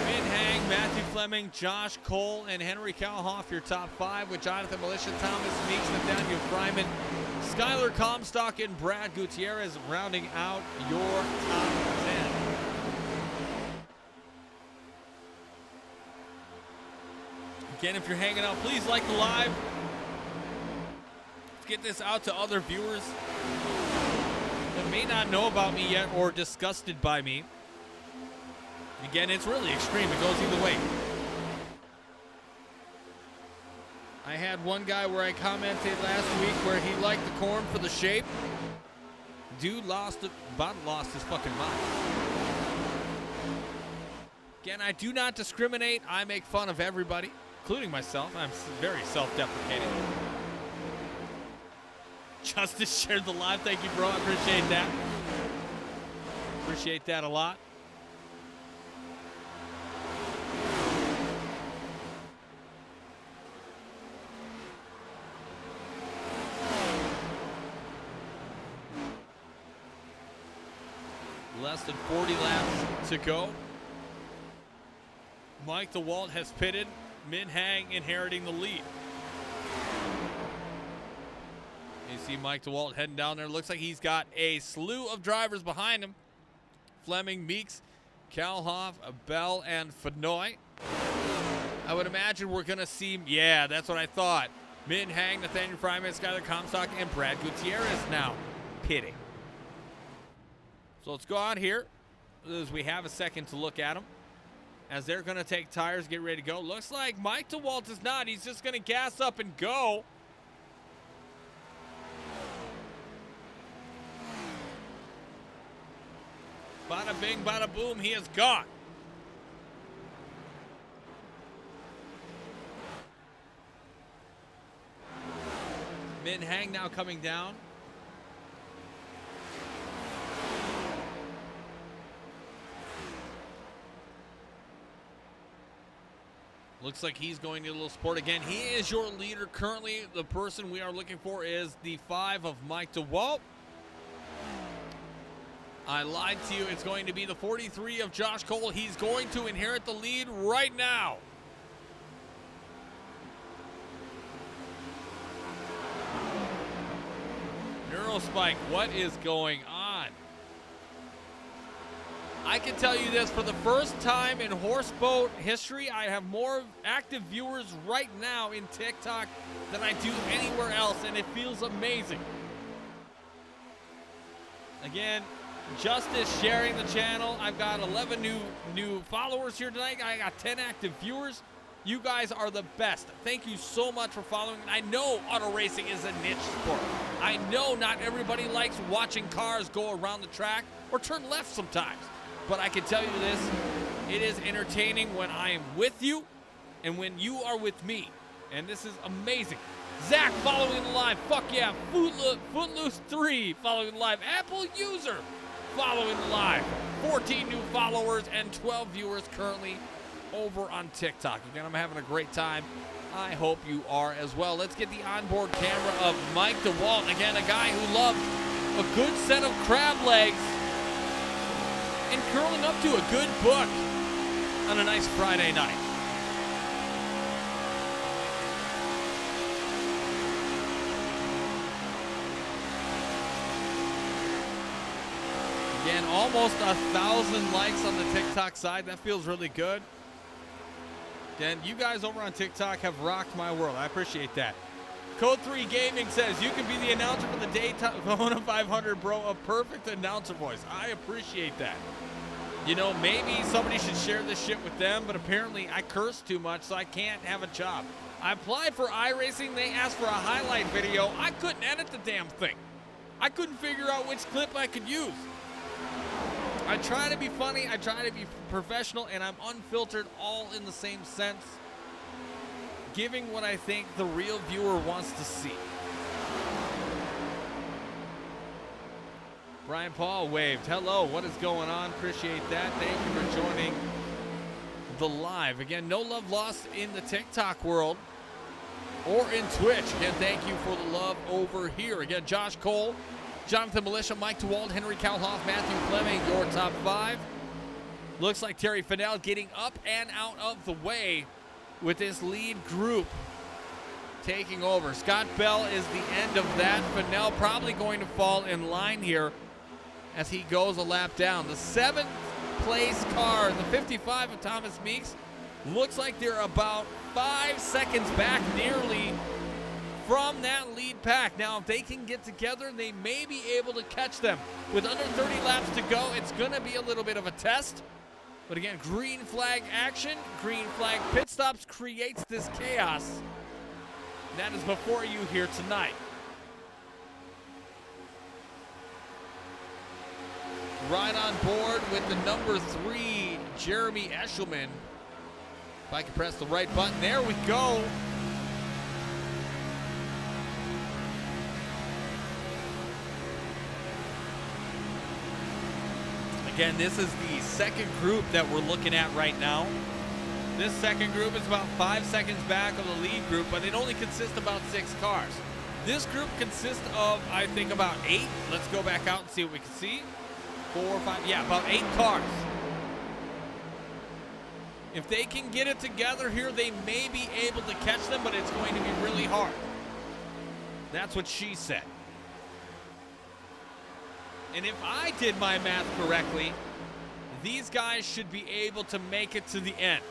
Min Hang, Matthew Fleming, Josh Cole, and Henry Calhoun, your top 5, with Jonathan Militia, Thomas Meeks, Nathaniel Fryman, Skylar Comstock, and Brad Gutierrez rounding out your top 10. Again, if you're hanging out, please like the live. Let's get this out to other viewers that may not know about me yet or disgusted by me. Again, it's really extreme. It goes either way. I had one guy where I commented last week where he liked the corn for the shape. Dude lost his fucking mind. Again, I do not discriminate. I make fun of everybody, including myself. I'm very self-deprecating. Justice shared the live. Thank you, bro. I appreciate that. Appreciate that a lot. Less than 40 laps to go. Mike DeWalt has pitted. Min Hang inheriting the lead. You see Mike DeWalt heading down there. Looks like he's got a slew of drivers behind him. Fleming, Meeks, Kalhoff, Bell, and Fenoy. I would imagine we're going to see, yeah, that's what I thought. Min Hang, Nathaniel Fryman, Skyler Comstock, and Brad Gutierrez now pitting. So let's go out here as we have a second to look at them. As they're going to take tires, get ready to go. Looks like Mike DeWalt is not. He's just going to gas up and go. Bada bing, bada boom, he is gone. Min Hang now coming down. Looks like he's going to get a little support again. He is your leader currently. The person we are looking for is the 5 of Mike DeWalt. I lied to you. It's going to be the 43 of Josh Cole. He's going to inherit the lead right now. Neurospike, what is going on? I can tell you this, for the first time in horse boat history, I have more active viewers right now in TikTok than I do anywhere else, and it feels amazing. Again, Justice sharing the channel. I've got 11 new followers here tonight. I got 10 active viewers. You guys are the best. Thank you so much for following. I know auto racing is a niche sport. I know not everybody likes watching cars go around the track or turn left sometimes. But I can tell you this, it is entertaining when I am with you and when you are with me. And this is amazing. Zach following the live. Fuck yeah. Footloose 3 following the live. Apple user following the live. 14 new followers and 12 viewers currently over on TikTok. Again, I'm having a great time. I hope you are as well. Let's get the onboard camera of Mike DeWalt. Again, a guy who loves a good set of crab legs and curling up to a good book on a nice Friday night. Again, almost 1,000 likes on the TikTok side. That feels really good. Again, you guys over on TikTok have rocked my world. I appreciate that. Code 3 Gaming says, you can be the announcer for the Daytona 500, bro. A perfect announcer voice. I appreciate that. You know, maybe somebody should share this shit with them, but apparently I curse too much, so I can't have a job. I applied for iRacing. They asked for a highlight video. I couldn't edit the damn thing. I couldn't figure out which clip I could use. I try to be funny, I try to be professional, and I'm unfiltered all in the same sense, giving what I think the real viewer wants to see. Brian Paul waved. Hello, what is going on? Appreciate that. Thank you for joining the live. Again, no love lost in the TikTok world or in Twitch. Again, thank you for the love over here. Again, Josh Cole, Jonathan Militia, Mike DeWalt, Henry Kalhoff, Matthew Fleming, your top 5. Looks like Terry Fennell getting up and out of the way with this lead group taking over. Scott Bell is the end of that. Fennell probably going to fall in line here as he goes a lap down. The 7th place car, the 55 of Thomas Meeks, looks like they're about 5 seconds back nearly from that lead pack. Now, if they can get together, they may be able to catch them. With under 30 laps to go, it's going to be a little bit of a test. But again, green flag action, green flag pit stops creates this chaos. That is before you here tonight. Right on board with the number 3, Jeremy Eshelman. If I can press the right button, there we go. Again, this is the second group that we're looking at right now. This second group is about 5 seconds back of the lead group, but it only consists of about 6 cars. This group consists of, I think, about 8. Let's go back out and see what we can see. 4, 5, yeah, about 8 cars. If they can get it together here, they may be able to catch them, but it's going to be really hard. That's what she said. And if I did my math correctly, these guys should be able to make it to the end.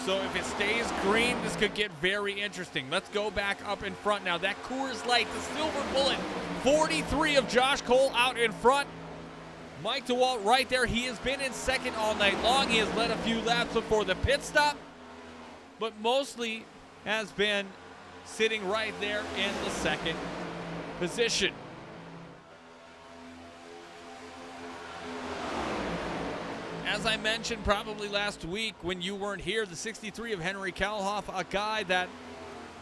So if it stays green, this could get very interesting. Let's go back up in front now. That Coors Light, the silver bullet, 43 of Josh Cole out in front. Mike DeWalt right there. He has been in second all night long. He has led a few laps before the pit stop, but mostly has been sitting right there in the second position. As I mentioned probably last week when you weren't here, the 63 of Henry Kalhoff, a guy that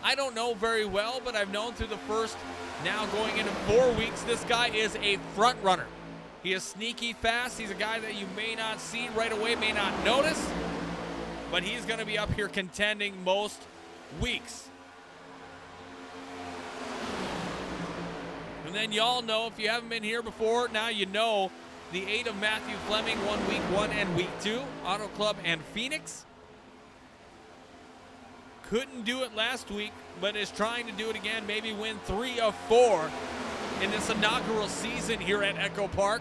I don't know very well, but I've known through the first, now going into 4 weeks. This guy is a front runner. He is sneaky fast. He's a guy that you may not see right away, may not notice, but he's going to be up here contending most weeks. And then y'all know, if you haven't been here before, now you know the 8 of Matthew Fleming won week 1 and week 2, Auto Club and Phoenix. Couldn't do it last week, but is trying to do it again, maybe win 3 of 4 in this inaugural season here at EchoPark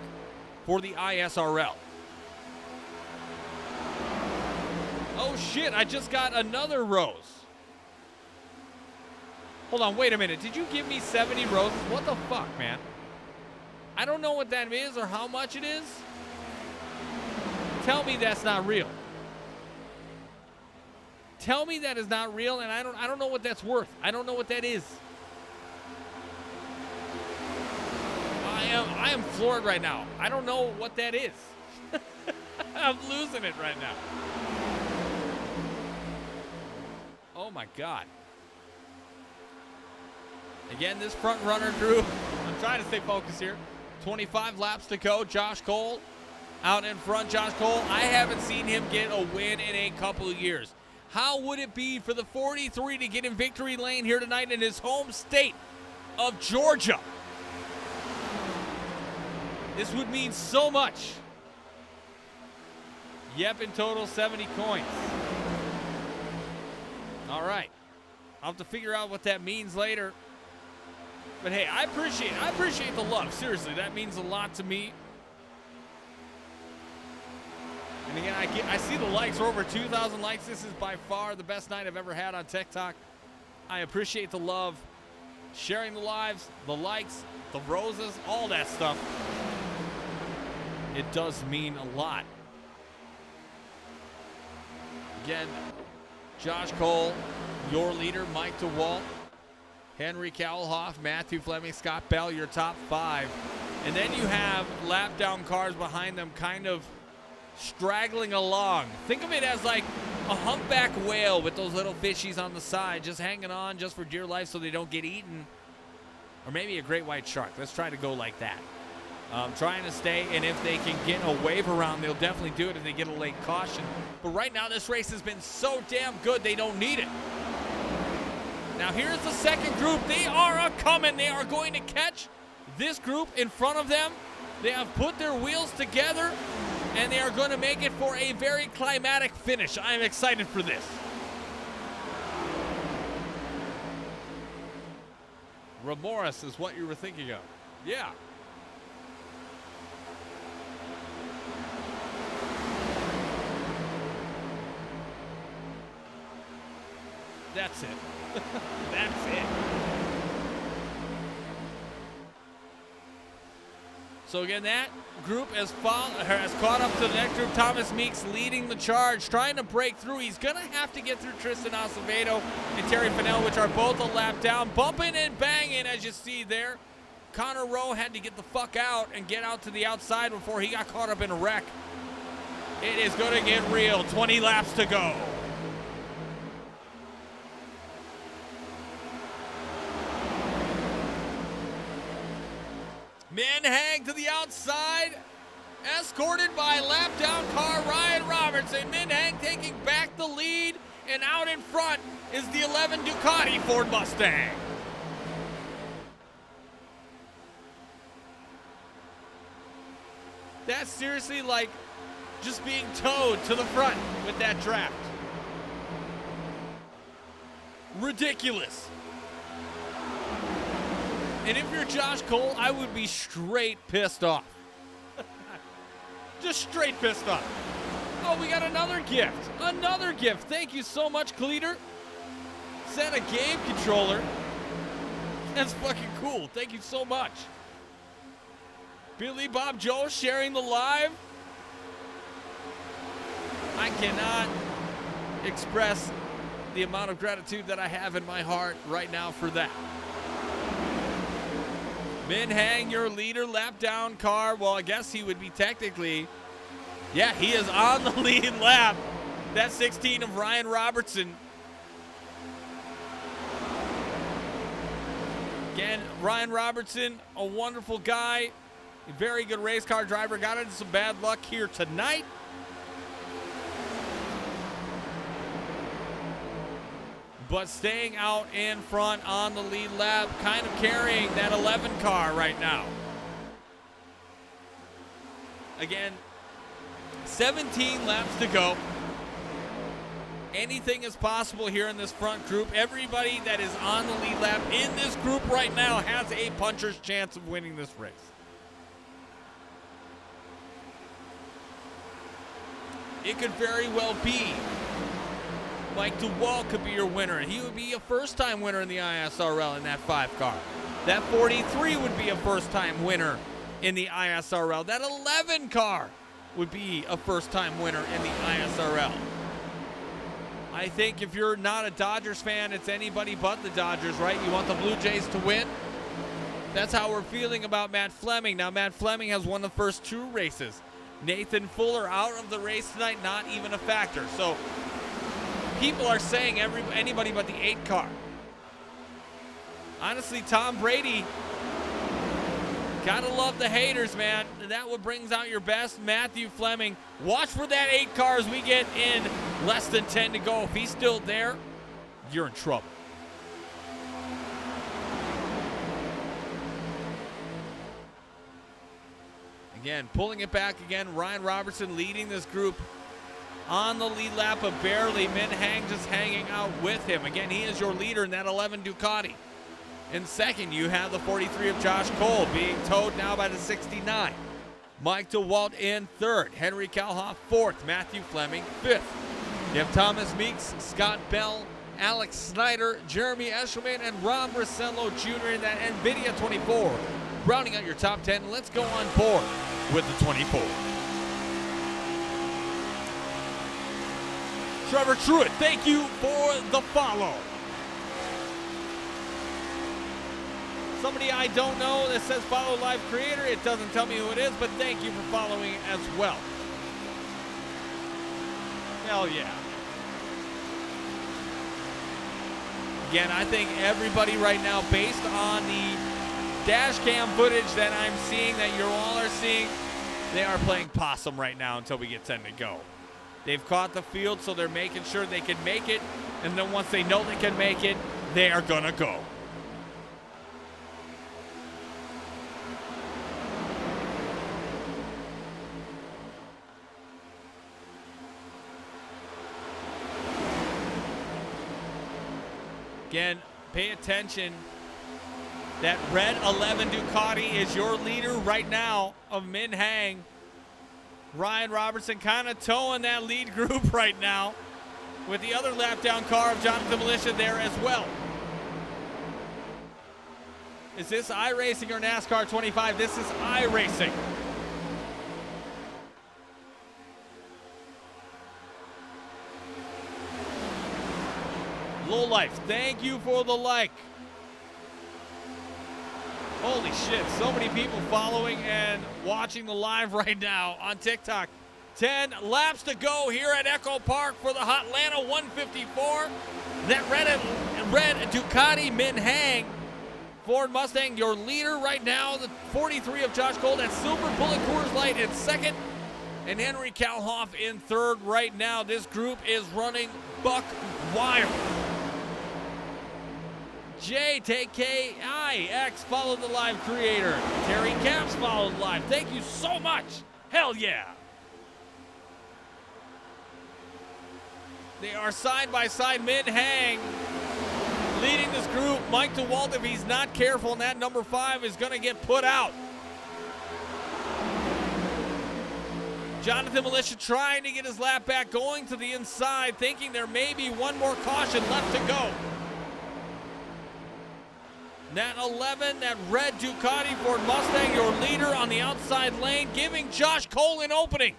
for the ISRL. Oh shit, I just got another rose. Hold on, wait a minute. Did you give me 70 roses? What the fuck, man? I don't know what that is or how much it is. Tell me that's not real. Tell me that is not real, and I don't know what that's worth. I don't know what that is. I am floored right now. I don't know what that is. I'm losing it right now. Oh my God. Again, this front runner group, I'm trying to stay focused here. 25 laps to go. Josh Cole out in front. Josh Cole, I haven't seen him get a win in a couple of years. How would it be for the 43 to get in victory lane here tonight in his home state of Georgia? This would mean so much. Yep, in total 70 coins. All right. I'll have to figure out what that means later. But hey, I appreciate the love. Seriously, that means a lot to me. And again, I see the likes. We're over 2,000 likes. This is by far the best night I've ever had on TikTok. I appreciate the love, sharing the lives, the likes, the roses, all that stuff. It does mean a lot. Again, Josh Cole, your leader, Mike DeWalt, Henry Kalhoff, Matthew Fleming, Scott Bell, your top 5. And then you have lap down cars behind them kind of straggling along. Think of it as like a humpback whale with those little fishies on the side, just hanging on just for dear life so they don't get eaten. Or maybe a great white shark. Let's try to go like that. Trying to stay, and if they can get a wave around, they'll definitely do it if they get a late caution. But right now, this race has been so damn good, they don't need it. Now, here's the second group. They are a-coming. They are going to catch this group in front of them. They have put their wheels together, and they are going to make it for a very climatic finish. I am excited for this. Remorse is what you were thinking of. Yeah. That's it. That's it. So again, that group has caught up to the next group. Thomas Meeks leading the charge, trying to break through. He's going to have to get through Tristan Acevedo and Terry Fennell, which are both a lap down. Bumping and banging, as you see there. Connor Rowe had to get the fuck out and get out to the outside before he got caught up in a wreck. It is going to get real. 20 laps to go. Men hang to the outside, escorted by lap-down car Ryan Robertson. Min Hang taking back the lead, and out in front is the 11 Ducati Ford Mustang. That's seriously like just being towed to the front with that draft. Ridiculous. And if you're Josh Cole, I would be straight pissed off. Just straight pissed off. Oh, we got another gift. Another gift. Thank you so much, Cleater. Sent a game controller. That's fucking cool. Thank you so much. Billy Bob Joe sharing the live. I cannot express the amount of gratitude that I have in my heart right now for that. Min Hang, your leader, lap down car. Well, I guess he would be technically. Yeah, he is on the lead lap. That's 16 of Ryan Robertson. Again, Ryan Robertson, a wonderful guy, a very good race car driver. Got into some bad luck here tonight. But staying out in front on the lead lap, kind of carrying that 11 car right now. Again, 17 laps to go. Anything is possible here in this front group. Everybody that is on the lead lap in this group right now has a puncher's chance of winning this race. It could very well be Mike DeWalt could be your winner. He would be a first-time winner in the ISRL in that 5 car. That 43 would be a first-time winner in the ISRL. That 11 car would be a first-time winner in the ISRL. I think if you're not a Dodgers fan, it's anybody but the Dodgers, right? You want the Blue Jays to win? That's how we're feeling about Matt Fleming. Now, Matt Fleming has won the first 2 races. Nathan Fuller out of the race tonight, not even a factor. So people are saying anybody but the 8 car. Honestly, Tom Brady, gotta love the haters, man. That what brings out your best. Matthew Fleming, watch for that 8 car as we get in less than 10 to go. If he's still there, you're in trouble. Again, pulling it back again. Ryan Robertson leading this group on the lead lap, but barely. Min Hang just hanging out with him. Again, he is your leader in that 11 Ducati. In second, you have the 43 of Josh Cole being towed now by the 69. Mike DeWalt in third. Henry Kalhoff fourth. Matthew Fleming fifth. You have Thomas Meeks, Scott Bell, Alex Snyder, Jeremy Eshelman, and Ron Brisello Jr. in that NVIDIA 24. Rounding out your top 10, let's go on board with the 24. Trevor Truitt, thank you for the follow. Somebody I don't know that says follow live creator. It doesn't tell me who it is, but thank you for following as well. Hell yeah. Again, I think everybody right now, based on the dash cam footage that I'm seeing, that you all are seeing, they are playing possum right now until we get 10 to go. They've caught the field, so they're making sure they can make it, and then once they know they can make it, they are gonna go. Again, pay attention. That red 11 Ducati is your leader right now of Min Hang. Ryan Robertson kind of towing that lead group right now with the other lap down car of Jonathan Militia there as well. Is this iRacing or NASCAR 25? This is iRacing. Low Life, thank you for the like. Holy shit, so many people following and watching the live right now on TikTok. 10 laps to go here at EchoPark for the Hotlanta 154. That red Ducati Min Hang Ford Mustang, your leader right now. The 43 of Josh Cole, that silver bullet Coors Light in second. And Henry Kalhoff in third right now. This group is running buck wild. JTKIX followed the live creator. Terry Caps followed live. Thank you so much. Hell yeah. They are side by side. Min Hang leading this group. Mike DeWalt, if he's not careful, and that number 5 is going to get put out. Jonathan Militia trying to get his lap back, going to the inside, thinking there may be one more caution left to go. That 11, that red Ducati Ford Mustang, your leader on the outside lane, giving Josh Cole an opening.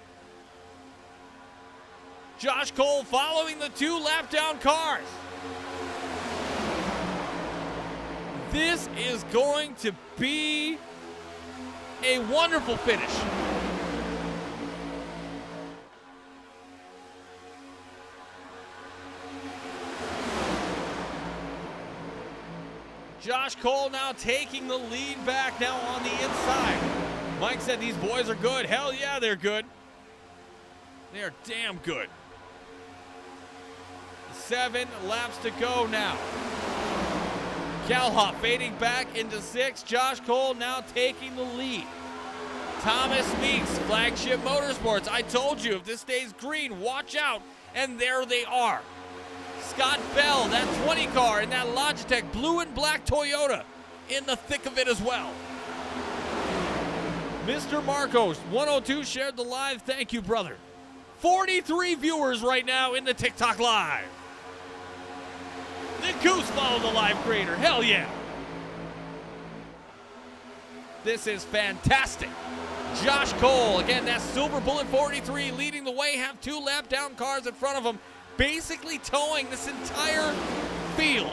Josh Cole following the 2 lap down cars. This is going to be a wonderful finish. Josh Cole now taking the lead back now on the inside. Mike said these boys are good. Hell yeah, they're good. They are damn good. 7 laps to go now. Calhoff fading back into 6. Josh Cole now taking the lead. Thomas Meeks, Flagship Motorsports. I told you, if this stays green, watch out. And there they are. Scott Bell, that 20 car in that Logitech blue and black Toyota in the thick of it as well. Mr. Marcos, 102 shared the live. Thank you, brother. 43 viewers right now in the TikTok live. The Goose followed the live creator. Hell yeah. This is fantastic. Josh Cole, again, that Silver Bullet 43 leading the way, have 2 lap down cars in front of him, basically towing this entire field.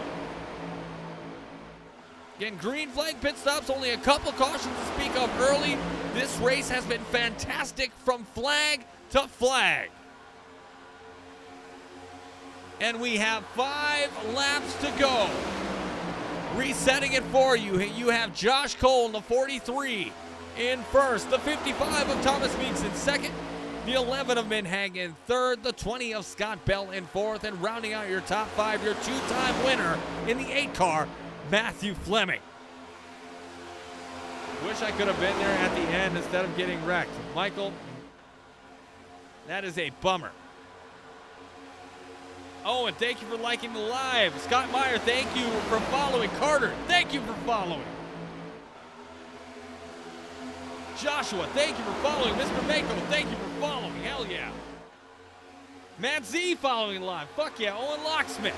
Again, green flag pit stops, only a couple cautions to speak of early. This race has been fantastic from flag to flag. And we have 5 laps to go. Resetting it for you, you have Josh Cole in the 43 in first, the 55 of Thomas Meeks in second, the 11 of Minhag in third, the 20 of Scott Bell in fourth, and rounding out your top 5, your 2-time winner in the 8 car, Matthew Fleming. Wish I could have been there at the end instead of getting wrecked. Michael, that is a bummer. Oh, and thank you for liking the live. Scott Meyer, thank you for following. Carter, thank you for following. Joshua, thank you for following. Mr. Mako, thank you for following. Hell yeah. Matt Z following live. Fuck yeah. Owen Locksmith.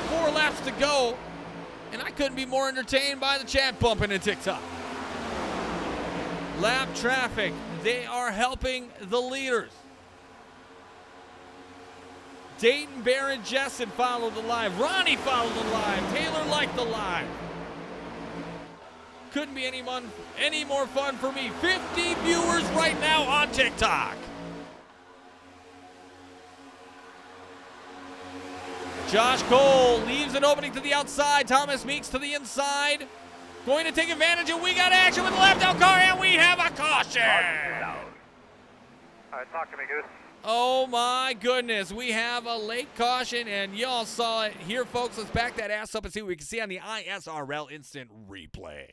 4 laps to go, and I couldn't be more entertained by the chat bumping in TikTok. Lap traffic. They are helping the leaders. Dayton, Barron, Jessen followed the live. Ronnie followed the live. Taylor liked the live. Couldn't be any more fun for me. 50 viewers right now on TikTok. Josh Cole leaves an opening to the outside. Thomas Meeks to the inside. Going to take advantage, and we got action with the left out car, and we have a caution. All right, talk to me, Goose. Oh my goodness, we have a late caution, and y'all saw it here, folks. Let's back that ass up and see what we can see on the ISRL instant replay.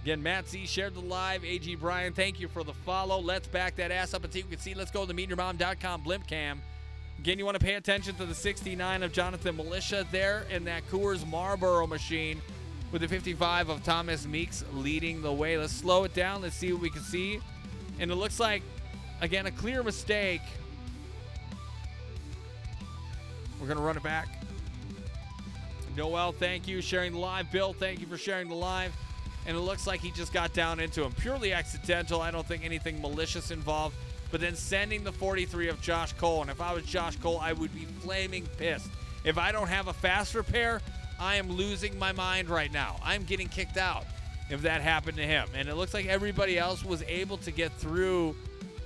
Again, Matt Z shared the live. AG Brian, thank you for the follow. Let's back that ass up and see what we can see. Let's go to the MeetYourMom.com blimp cam. Again, you want to pay attention to the 69 of Jonathan Militia there in that Coors Marlboro machine, with the 55 of Thomas Meeks leading the way. Let's slow it down. Let's see what we can see. And it looks like, again, a clear mistake. We're going to run it back. Noel, thank you. Sharing the live. Bill, thank you for sharing the live. And it looks like he just got down into him. Purely accidental. I don't think anything malicious involved. But then sending the 43 of Josh Cole. And if I was Josh Cole, I would be flaming pissed. If I don't have a fast repair, I am losing my mind right now. I'm getting kicked out if that happened to him. And it looks like everybody else was able to get through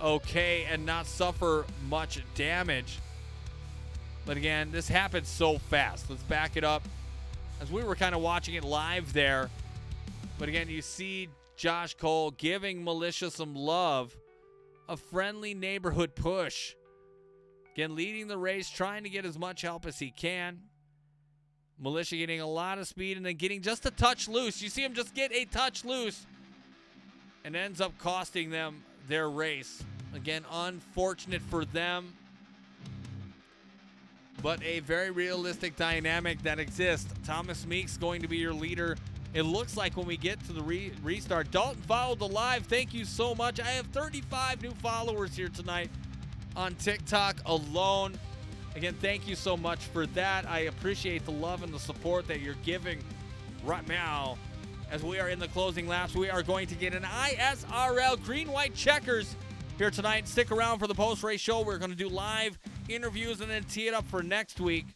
okay and not suffer much damage. But again, this happened so fast. Let's back it up. As we were kind of watching it live there. But again, you see Josh Cole giving Militia some love. A friendly neighborhood push. Again, leading the race, trying to get as much help as he can. Militia getting a lot of speed and then getting just a touch loose. You see him just get a touch loose and ends up costing them their race. Again, unfortunate for them, but a very realistic dynamic that exists. Thomas Meeks going to be your leader it looks like when we get to the restart. Dalton followed the live. Thank you so much. I have 35 new followers here tonight on TikTok alone. Again, thank you so much for that. I appreciate the love and the support that you're giving right now. As we are in the closing laps, we are going to get an ISRL green-white checkers here tonight. Stick around for the post-race show. We're going to do live interviews and then tee it up for next week,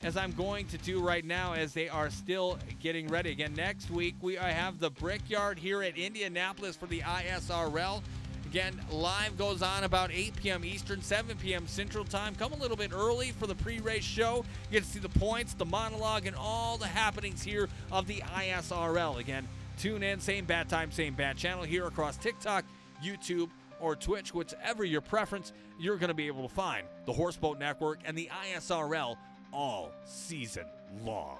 as I'm going to do right now as they are still getting ready. Again, next week we have the Brickyard here at Indianapolis for the ISRL. Again, live goes on about 8 p.m. Eastern, 7 p.m. Central Time. Come a little bit early for the pre-race show. You get to see the points, the monologue, and all the happenings here of the ISRL. Again, tune in, same bat time, same bat channel here across TikTok, YouTube, or Twitch, whichever your preference. You're going to be able to find the Horse Boat Network and the ISRL all season long.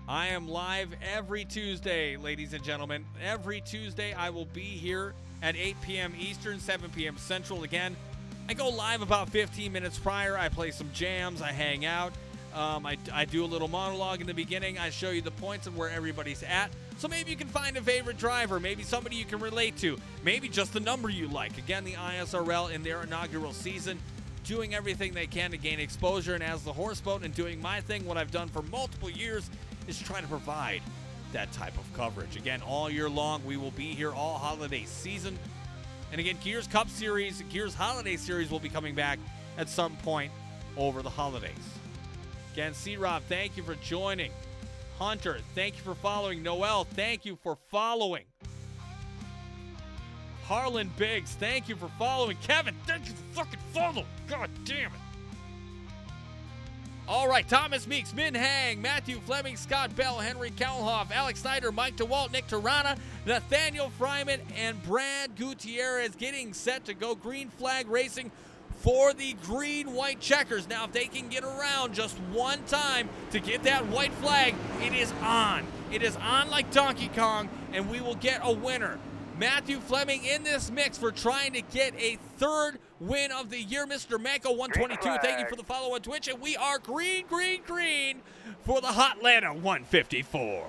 I am live every Tuesday, ladies and gentlemen. Every Tuesday I will be here at 8 p.m. Eastern, 7 p.m. Central. Again, I go live about 15 minutes prior. I play some jams. I hang out. I do a little monologue in the beginning. I show you the points of where everybody's at. So maybe you can find a favorite driver, maybe somebody you can relate to, maybe just the number you like. Again, the ISRL in their inaugural season, doing everything they can to gain exposure. And as the horse boat and doing my thing, what I've done for multiple years is try to provide that type of coverage. Again, all year long, we will be here all holiday season. And again, Gears Cup Series, Gears Holiday Series will be coming back at some point over the holidays. Again, C-Rob, thank you for joining. Hunter, thank you for following. Noel, thank you for following. Harlan Biggs, thank you for following. Kevin, thank you for fucking following. God damn it. All right, Thomas Meeks, Min Hang, Matthew Fleming, Scott Bell, Henry Kalhoff, Alex Snyder, Mike DeWalt, Nick Tirana, Nathaniel Fryman, and Brad Gutierrez getting set to go green flag racing for the green-white checkers. Now, if they can get around just one time to get that white flag, it is on. It is on like Donkey Kong, and we will get a winner. Matthew Fleming in this mix for trying to get a third win of the year. Mr. Mako 122, thank you for the follow on Twitch. And we are green, green, green for the Hotlanta 154.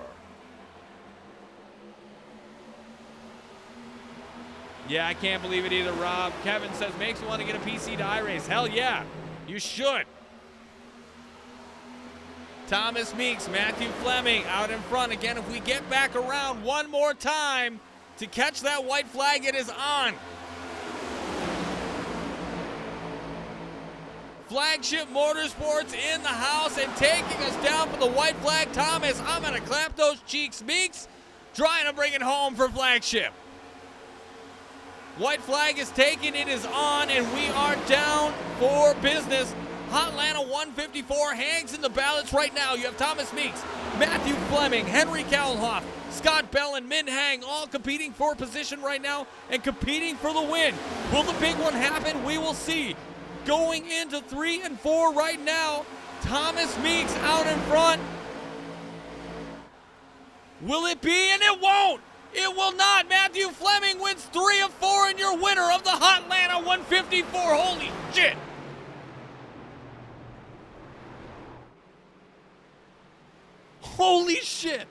Yeah, I can't believe it either, Rob. Kevin says, makes me want to get a PC to iRace. Hell yeah, you should. Thomas Meeks, Matthew Fleming out in front. Again, if we get back around one more time to catch that white flag, it is on. Flagship Motorsports in the house and taking us down for the white flag. Thomas, I'm going to clap those cheeks. Meeks trying to bring it home for Flagship. White flag is taken, it is on, and we are down for business. Hotlanta 154 hangs in the ballots right now. You have Thomas Meeks, Matthew Fleming, Henry Kalhoff, Scott Bell, and Min Hang all competing for position right now and competing for the win. Will the big one happen? We will see. Going into 3 and 4 right now, Thomas Meeks out in front. Will it be? And it won't. It will not. Matthew Fleming wins 3 of 4 and your winner of the Hotlanta 154. Holy shit. Holy shit.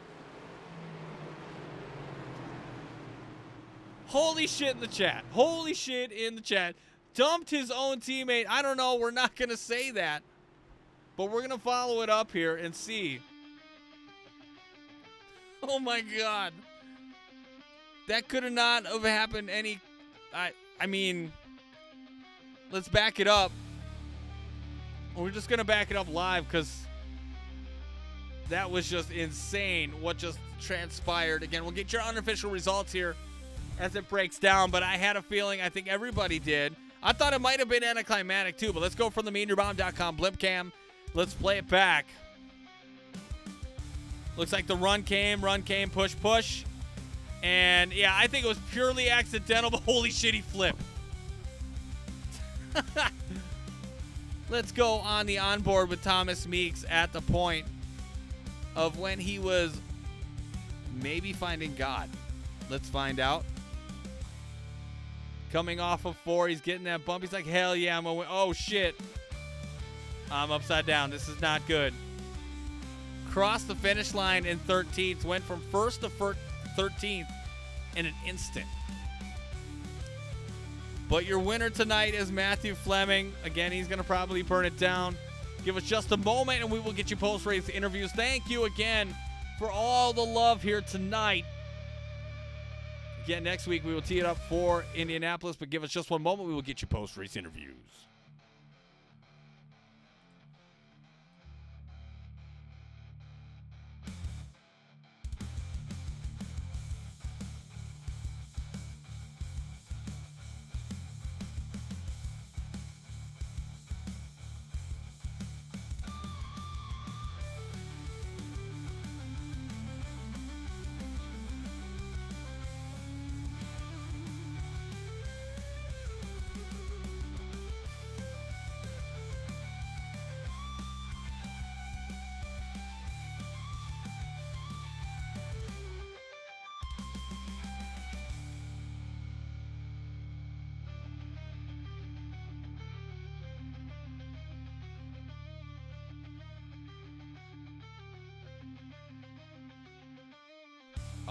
Holy shit in the chat. Holy shit in the chat. Dumped his own teammate. I don't know. We're not going to say that. But we're going to follow it up here and see. Oh my God. That could have not have happened any... I mean, let's back it up. We're just going to back it up live because that was just insane what just transpired. Again, we'll get your unofficial results here as it breaks down, but I had a feeling, I think everybody did. I thought it might have been anticlimactic too, but let's go from the meanderbomb.com blimp cam. Let's play it back. Looks like the run came, push, push. And yeah, I think it was purely accidental, but holy shit, he flipped. Let's go on the onboard with Thomas Meeks at the point of when he was maybe finding God. Let's find out. Coming off of 4, he's getting that bump. He's like, hell yeah, I'm going to win. Oh, shit. I'm upside down. This is not good. Crossed the finish line in 13th. Went from 1st to 13th in an instant. But your winner tonight is Matthew Fleming. Again, he's going to probably burn it down. Give us just a moment, and we will get you post-race interviews. Thank you again for all the love here tonight. Again, next week we will tee it up for Indianapolis, but give us just one moment. We will get you post-race interviews.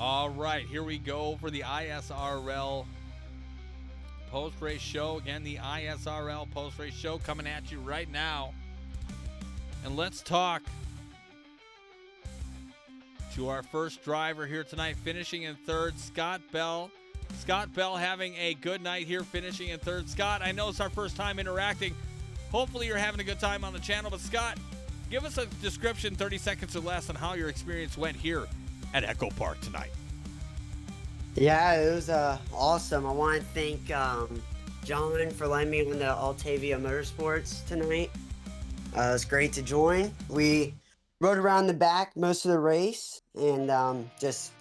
All right, here we go for the ISRL post-race show. Again, the ISRL post-race show coming at you right now. And let's talk to our first driver here tonight, finishing in 3rd, Scott Bell. Scott Bell having a good night here, finishing in 3rd. Scott, I know it's our first time interacting. Hopefully you're having a good time on the channel. But Scott, give us a description, 30 seconds or less, on how your experience went here at EchoPark tonight. Yeah, it was awesome. I want to thank John for letting me on the Altavia Motorsports tonight. It was great to join. We rode around the back most of the race and just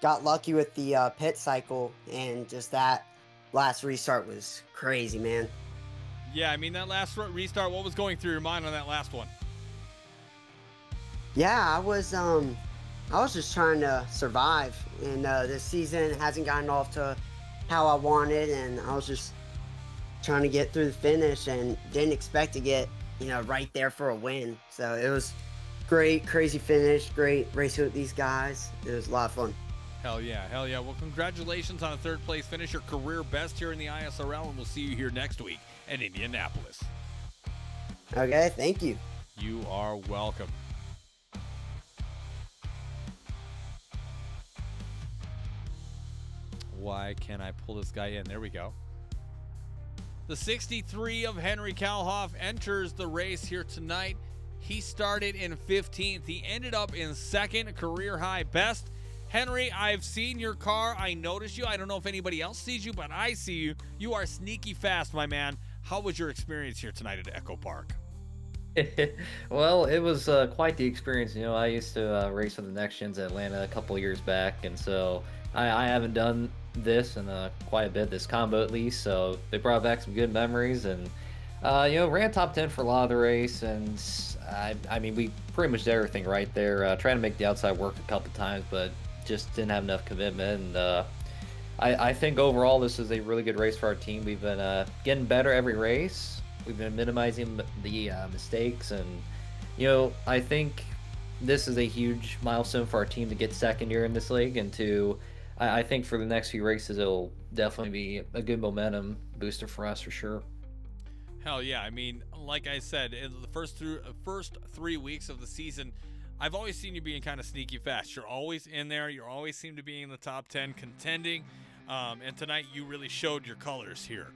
got lucky with the pit cycle, and just that last restart was crazy, man. Yeah, I mean, that last restart, what was going through your mind on that last one? Yeah, I was just trying to survive, and this season hasn't gotten off to how I wanted, and I was just trying to get through the finish and didn't expect to get, right there for a win. So it was great, crazy finish, great racing with these guys. It was a lot of fun. Hell yeah, hell yeah. Well, congratulations on a 3rd place finish, your career best here in the ISRL, and we'll see you here next week in Indianapolis. Okay, thank you. You are welcome. Why can't I pull this guy in? There we go. The 63 of Henry Kalhoff enters the race here tonight. He started in 15th. He ended up in 2nd, career high best. Henry, I've seen your car. I noticed you. I don't know if anybody else sees you, but I see you. You are sneaky fast, my man. How was your experience here tonight at EchoPark? Well, it was quite the experience. I used to race with the Next Gens at Atlanta a couple of years back, and so I haven't done this in quite a bit, this combo at least, so they brought back some good memories, and ran top 10 for a lot of the race, and I mean, we pretty much did everything right there. Trying to make the outside work a couple times, but just didn't have enough commitment, and I think overall this is a really good race for our team. We've been getting better every race. We've been minimizing the mistakes, and I think this is a huge milestone for our team to get 2nd year in this league, and I think for the next few races it'll definitely be a good momentum booster for us for sure. Hell yeah. I mean, like I said, in the first 3 weeks of the season, I've always seen you being kind of sneaky fast. You're always in there. You always seem to be in the top 10 contending. And tonight you really showed your colors here.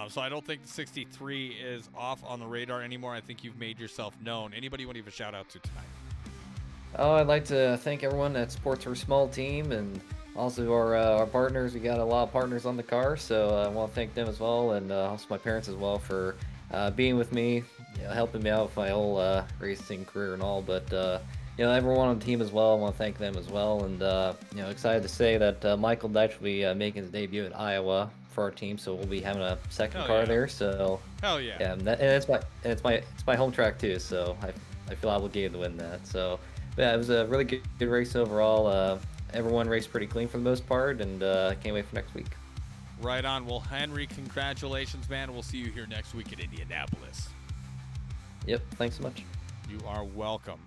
So I don't think the 63 is off on the radar anymore. I think you've made yourself known. Anybody you want to give a shout out to tonight? Oh, I'd like to thank everyone that supports our small team, and also our partners. We got a lot of partners on the car, so I want to thank them as well, and also my parents as well for being with me, helping me out with my whole racing career and all. But everyone on the team as well, I want to thank them as well, and excited to say that Michael Deitch will be making his debut in Iowa for our team, so we'll be having a second car there. So hell yeah, and it's my home track too, so I feel obligated to win that. So yeah, it was a really good race overall. Everyone raced pretty clean for the most part, and I can't wait for next week. Right on. Well, Henry, congratulations, man. We'll see you here next week in Indianapolis. Yep. Thanks so much. You are welcome.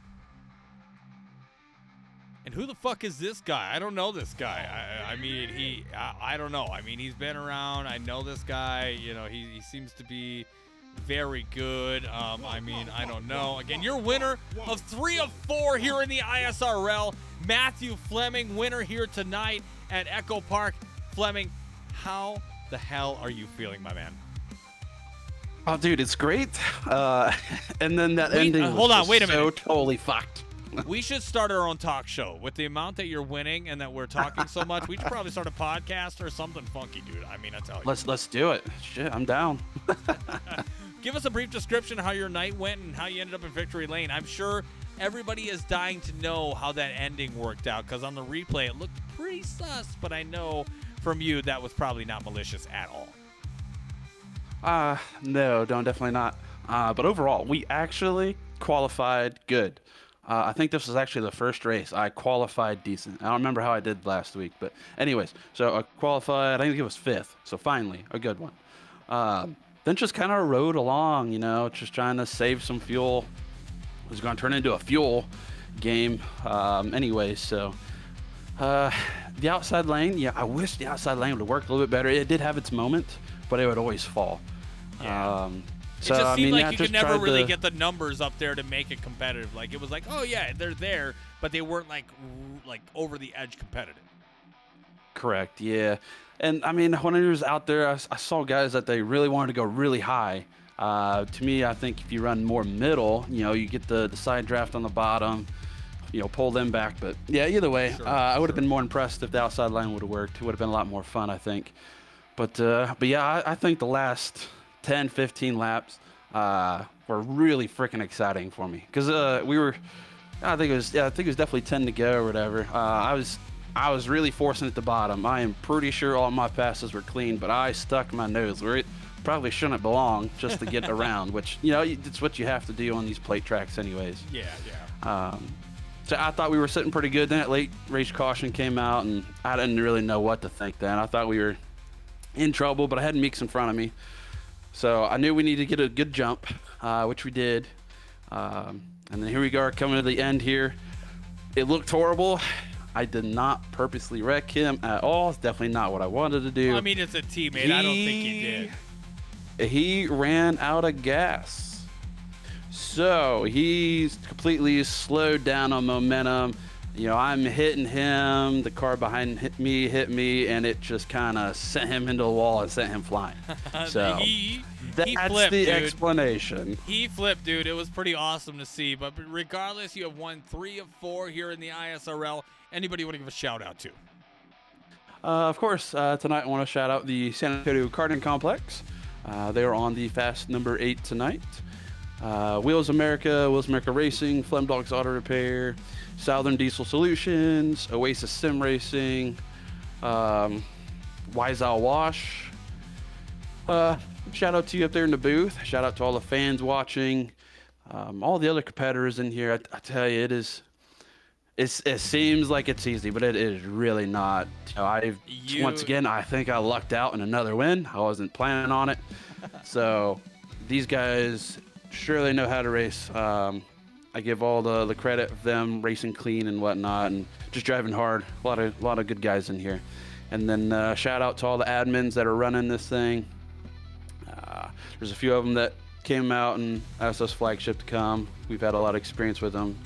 And who the fuck is this guy? I don't know this guy. I don't know. I mean, he's been around. I know this guy. You know, he seems to be very good. I don't know. Again, your winner of 3 of 4 here in the ISRL, Matthew Fleming, winner here tonight at EchoPark. Fleming, how the hell are you feeling, my man? Oh, dude, it's great. And then that ending hold on, wait a minute. so totally fucked. We should start our own talk show. With the amount that you're winning and that we're talking so much, we should probably start a podcast or something funky, dude. I mean, I tell you. Let's do it. Shit, I'm down. Give us a brief description of how your night went and how you ended up in Victory Lane. I'm sure everybody is dying to know how that ending worked out, because on the replay it looked pretty sus, but I know from you that was probably not malicious at all. No, definitely not. But overall, we actually qualified good. I think this was actually the first race I qualified decent. I don't remember how I did last week, but anyways, so I qualified, I think it was 5th, so finally, a good one. Then just kind of rode along, you know, just trying to save some fuel. It was going to turn into a fuel game anyways, so the outside lane, yeah, I wish the outside lane would have worked a little bit better. It did have its moment, but it would always fall. Yeah. So, it just seemed like you just could never tried really to- get the numbers up there to make it competitive. Like, it was like, oh yeah, they're there, but they weren't like over the edge competitive. Correct, yeah. And I mean, when I was out there, I saw guys that they really wanted to go really high. To me, I think if you run more middle, you know, you get the side draft on the bottom, you know, pull them back. But yeah, either way, Sure, I would have been more impressed if the outside line would have worked. It would have been a lot more fun, I think. But yeah, I think the last 10, 15 laps were really freaking exciting for me, because I think it was definitely 10 to go or whatever. I was really forcing at the bottom. I am pretty sure all my passes were clean, but I stuck my nose where it probably shouldn't belong just to get around, which, you know, it's what you have to do on these plate tracks anyways. Yeah. So I thought we were sitting pretty good. Then that late race caution came out, and I didn't really know what to think then. I thought we were in trouble, but I had Meeks in front of me. So I knew we needed to get a good jump, which we did. And then here we are coming to the end here. It looked horrible. I did not purposely wreck him at all. It's definitely not what I wanted to do. Well, I mean, it's a teammate. I don't think you did. He ran out of gas. So he's completely slowed down on momentum. You know, I'm hitting him, the car behind hit me, and it just kind of sent him into the wall and sent him flying. So he that's flipped, the dude. explanation. He flipped, dude. It was pretty awesome to see. But regardless, you have won 3 of 4 here in the ISRL. Anybody want to give a shout out to? Of course, tonight I want to shout out the San Antonio Karting Complex. They are on the fast number 8 tonight. Wheels America Racing, Flem Dogs Auto Repair, Southern Diesel Solutions, Oasis Sim Racing, Wiseowl Wash. Shout out to you up there in the booth. Shout out to all the fans watching. All the other competitors in here. I tell you, it seems like it's easy, but it is really not. You know, once again, I think I lucked out in another win. I wasn't planning on it. So these guys surely know how to race. I give all the credit of them racing clean and whatnot, and just driving hard. A lot of good guys in here. And then shout out to all the admins that are running this thing. There's a few of them that came out and asked us flagship to come. We've had a lot of experience with them.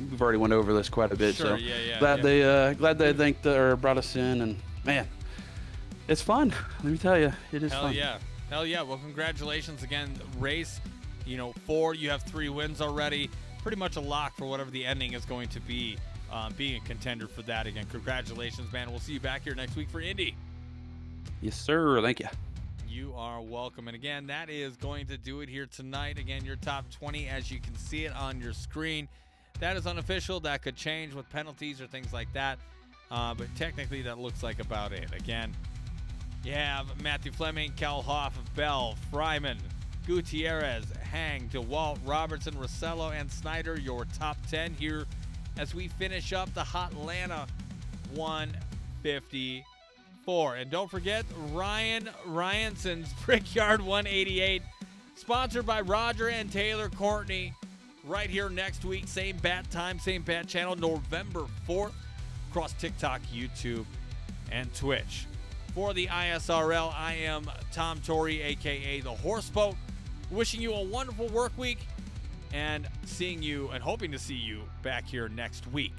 We've already went over this quite a bit, Sure, so yeah. glad they thanked or brought us in, and man, it's fun. Let me tell you, it is fun. Hell yeah. Well, congratulations again. Race, 4. You have 3 wins already. Pretty much a lock for whatever the ending is going to be. Being a contender for that again. Congratulations, man. We'll see you back here next week for Indy. Yes, sir. Thank you. You are welcome. And again, that is going to do it here tonight. Again, your top 20, as you can see it on your screen. That is unofficial. That could change with penalties or things like that. But technically, that looks like about it. Again, you have Matthew Fleming, Cal Hoff, Bell, Fryman, Gutierrez, Hang, DeWalt, Robertson, Rossello, and Snyder, your top 10 here as we finish up the Hotlanta 154. 154. And don't forget Ryan Ryanson's Brickyard 188, sponsored by Roger and Taylor Courtney. Right here next week, same bat time, same bat channel, November 4th, across TikTok, YouTube, and Twitch. For the ISRL, I am Tom Torre, a.k.a. the Horse Boat, wishing you a wonderful work week and seeing you and hoping to see you back here next week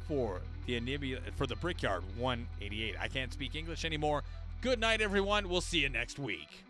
for the Brickyard 188. I can't speak English anymore. Good night, everyone. We'll see you next week.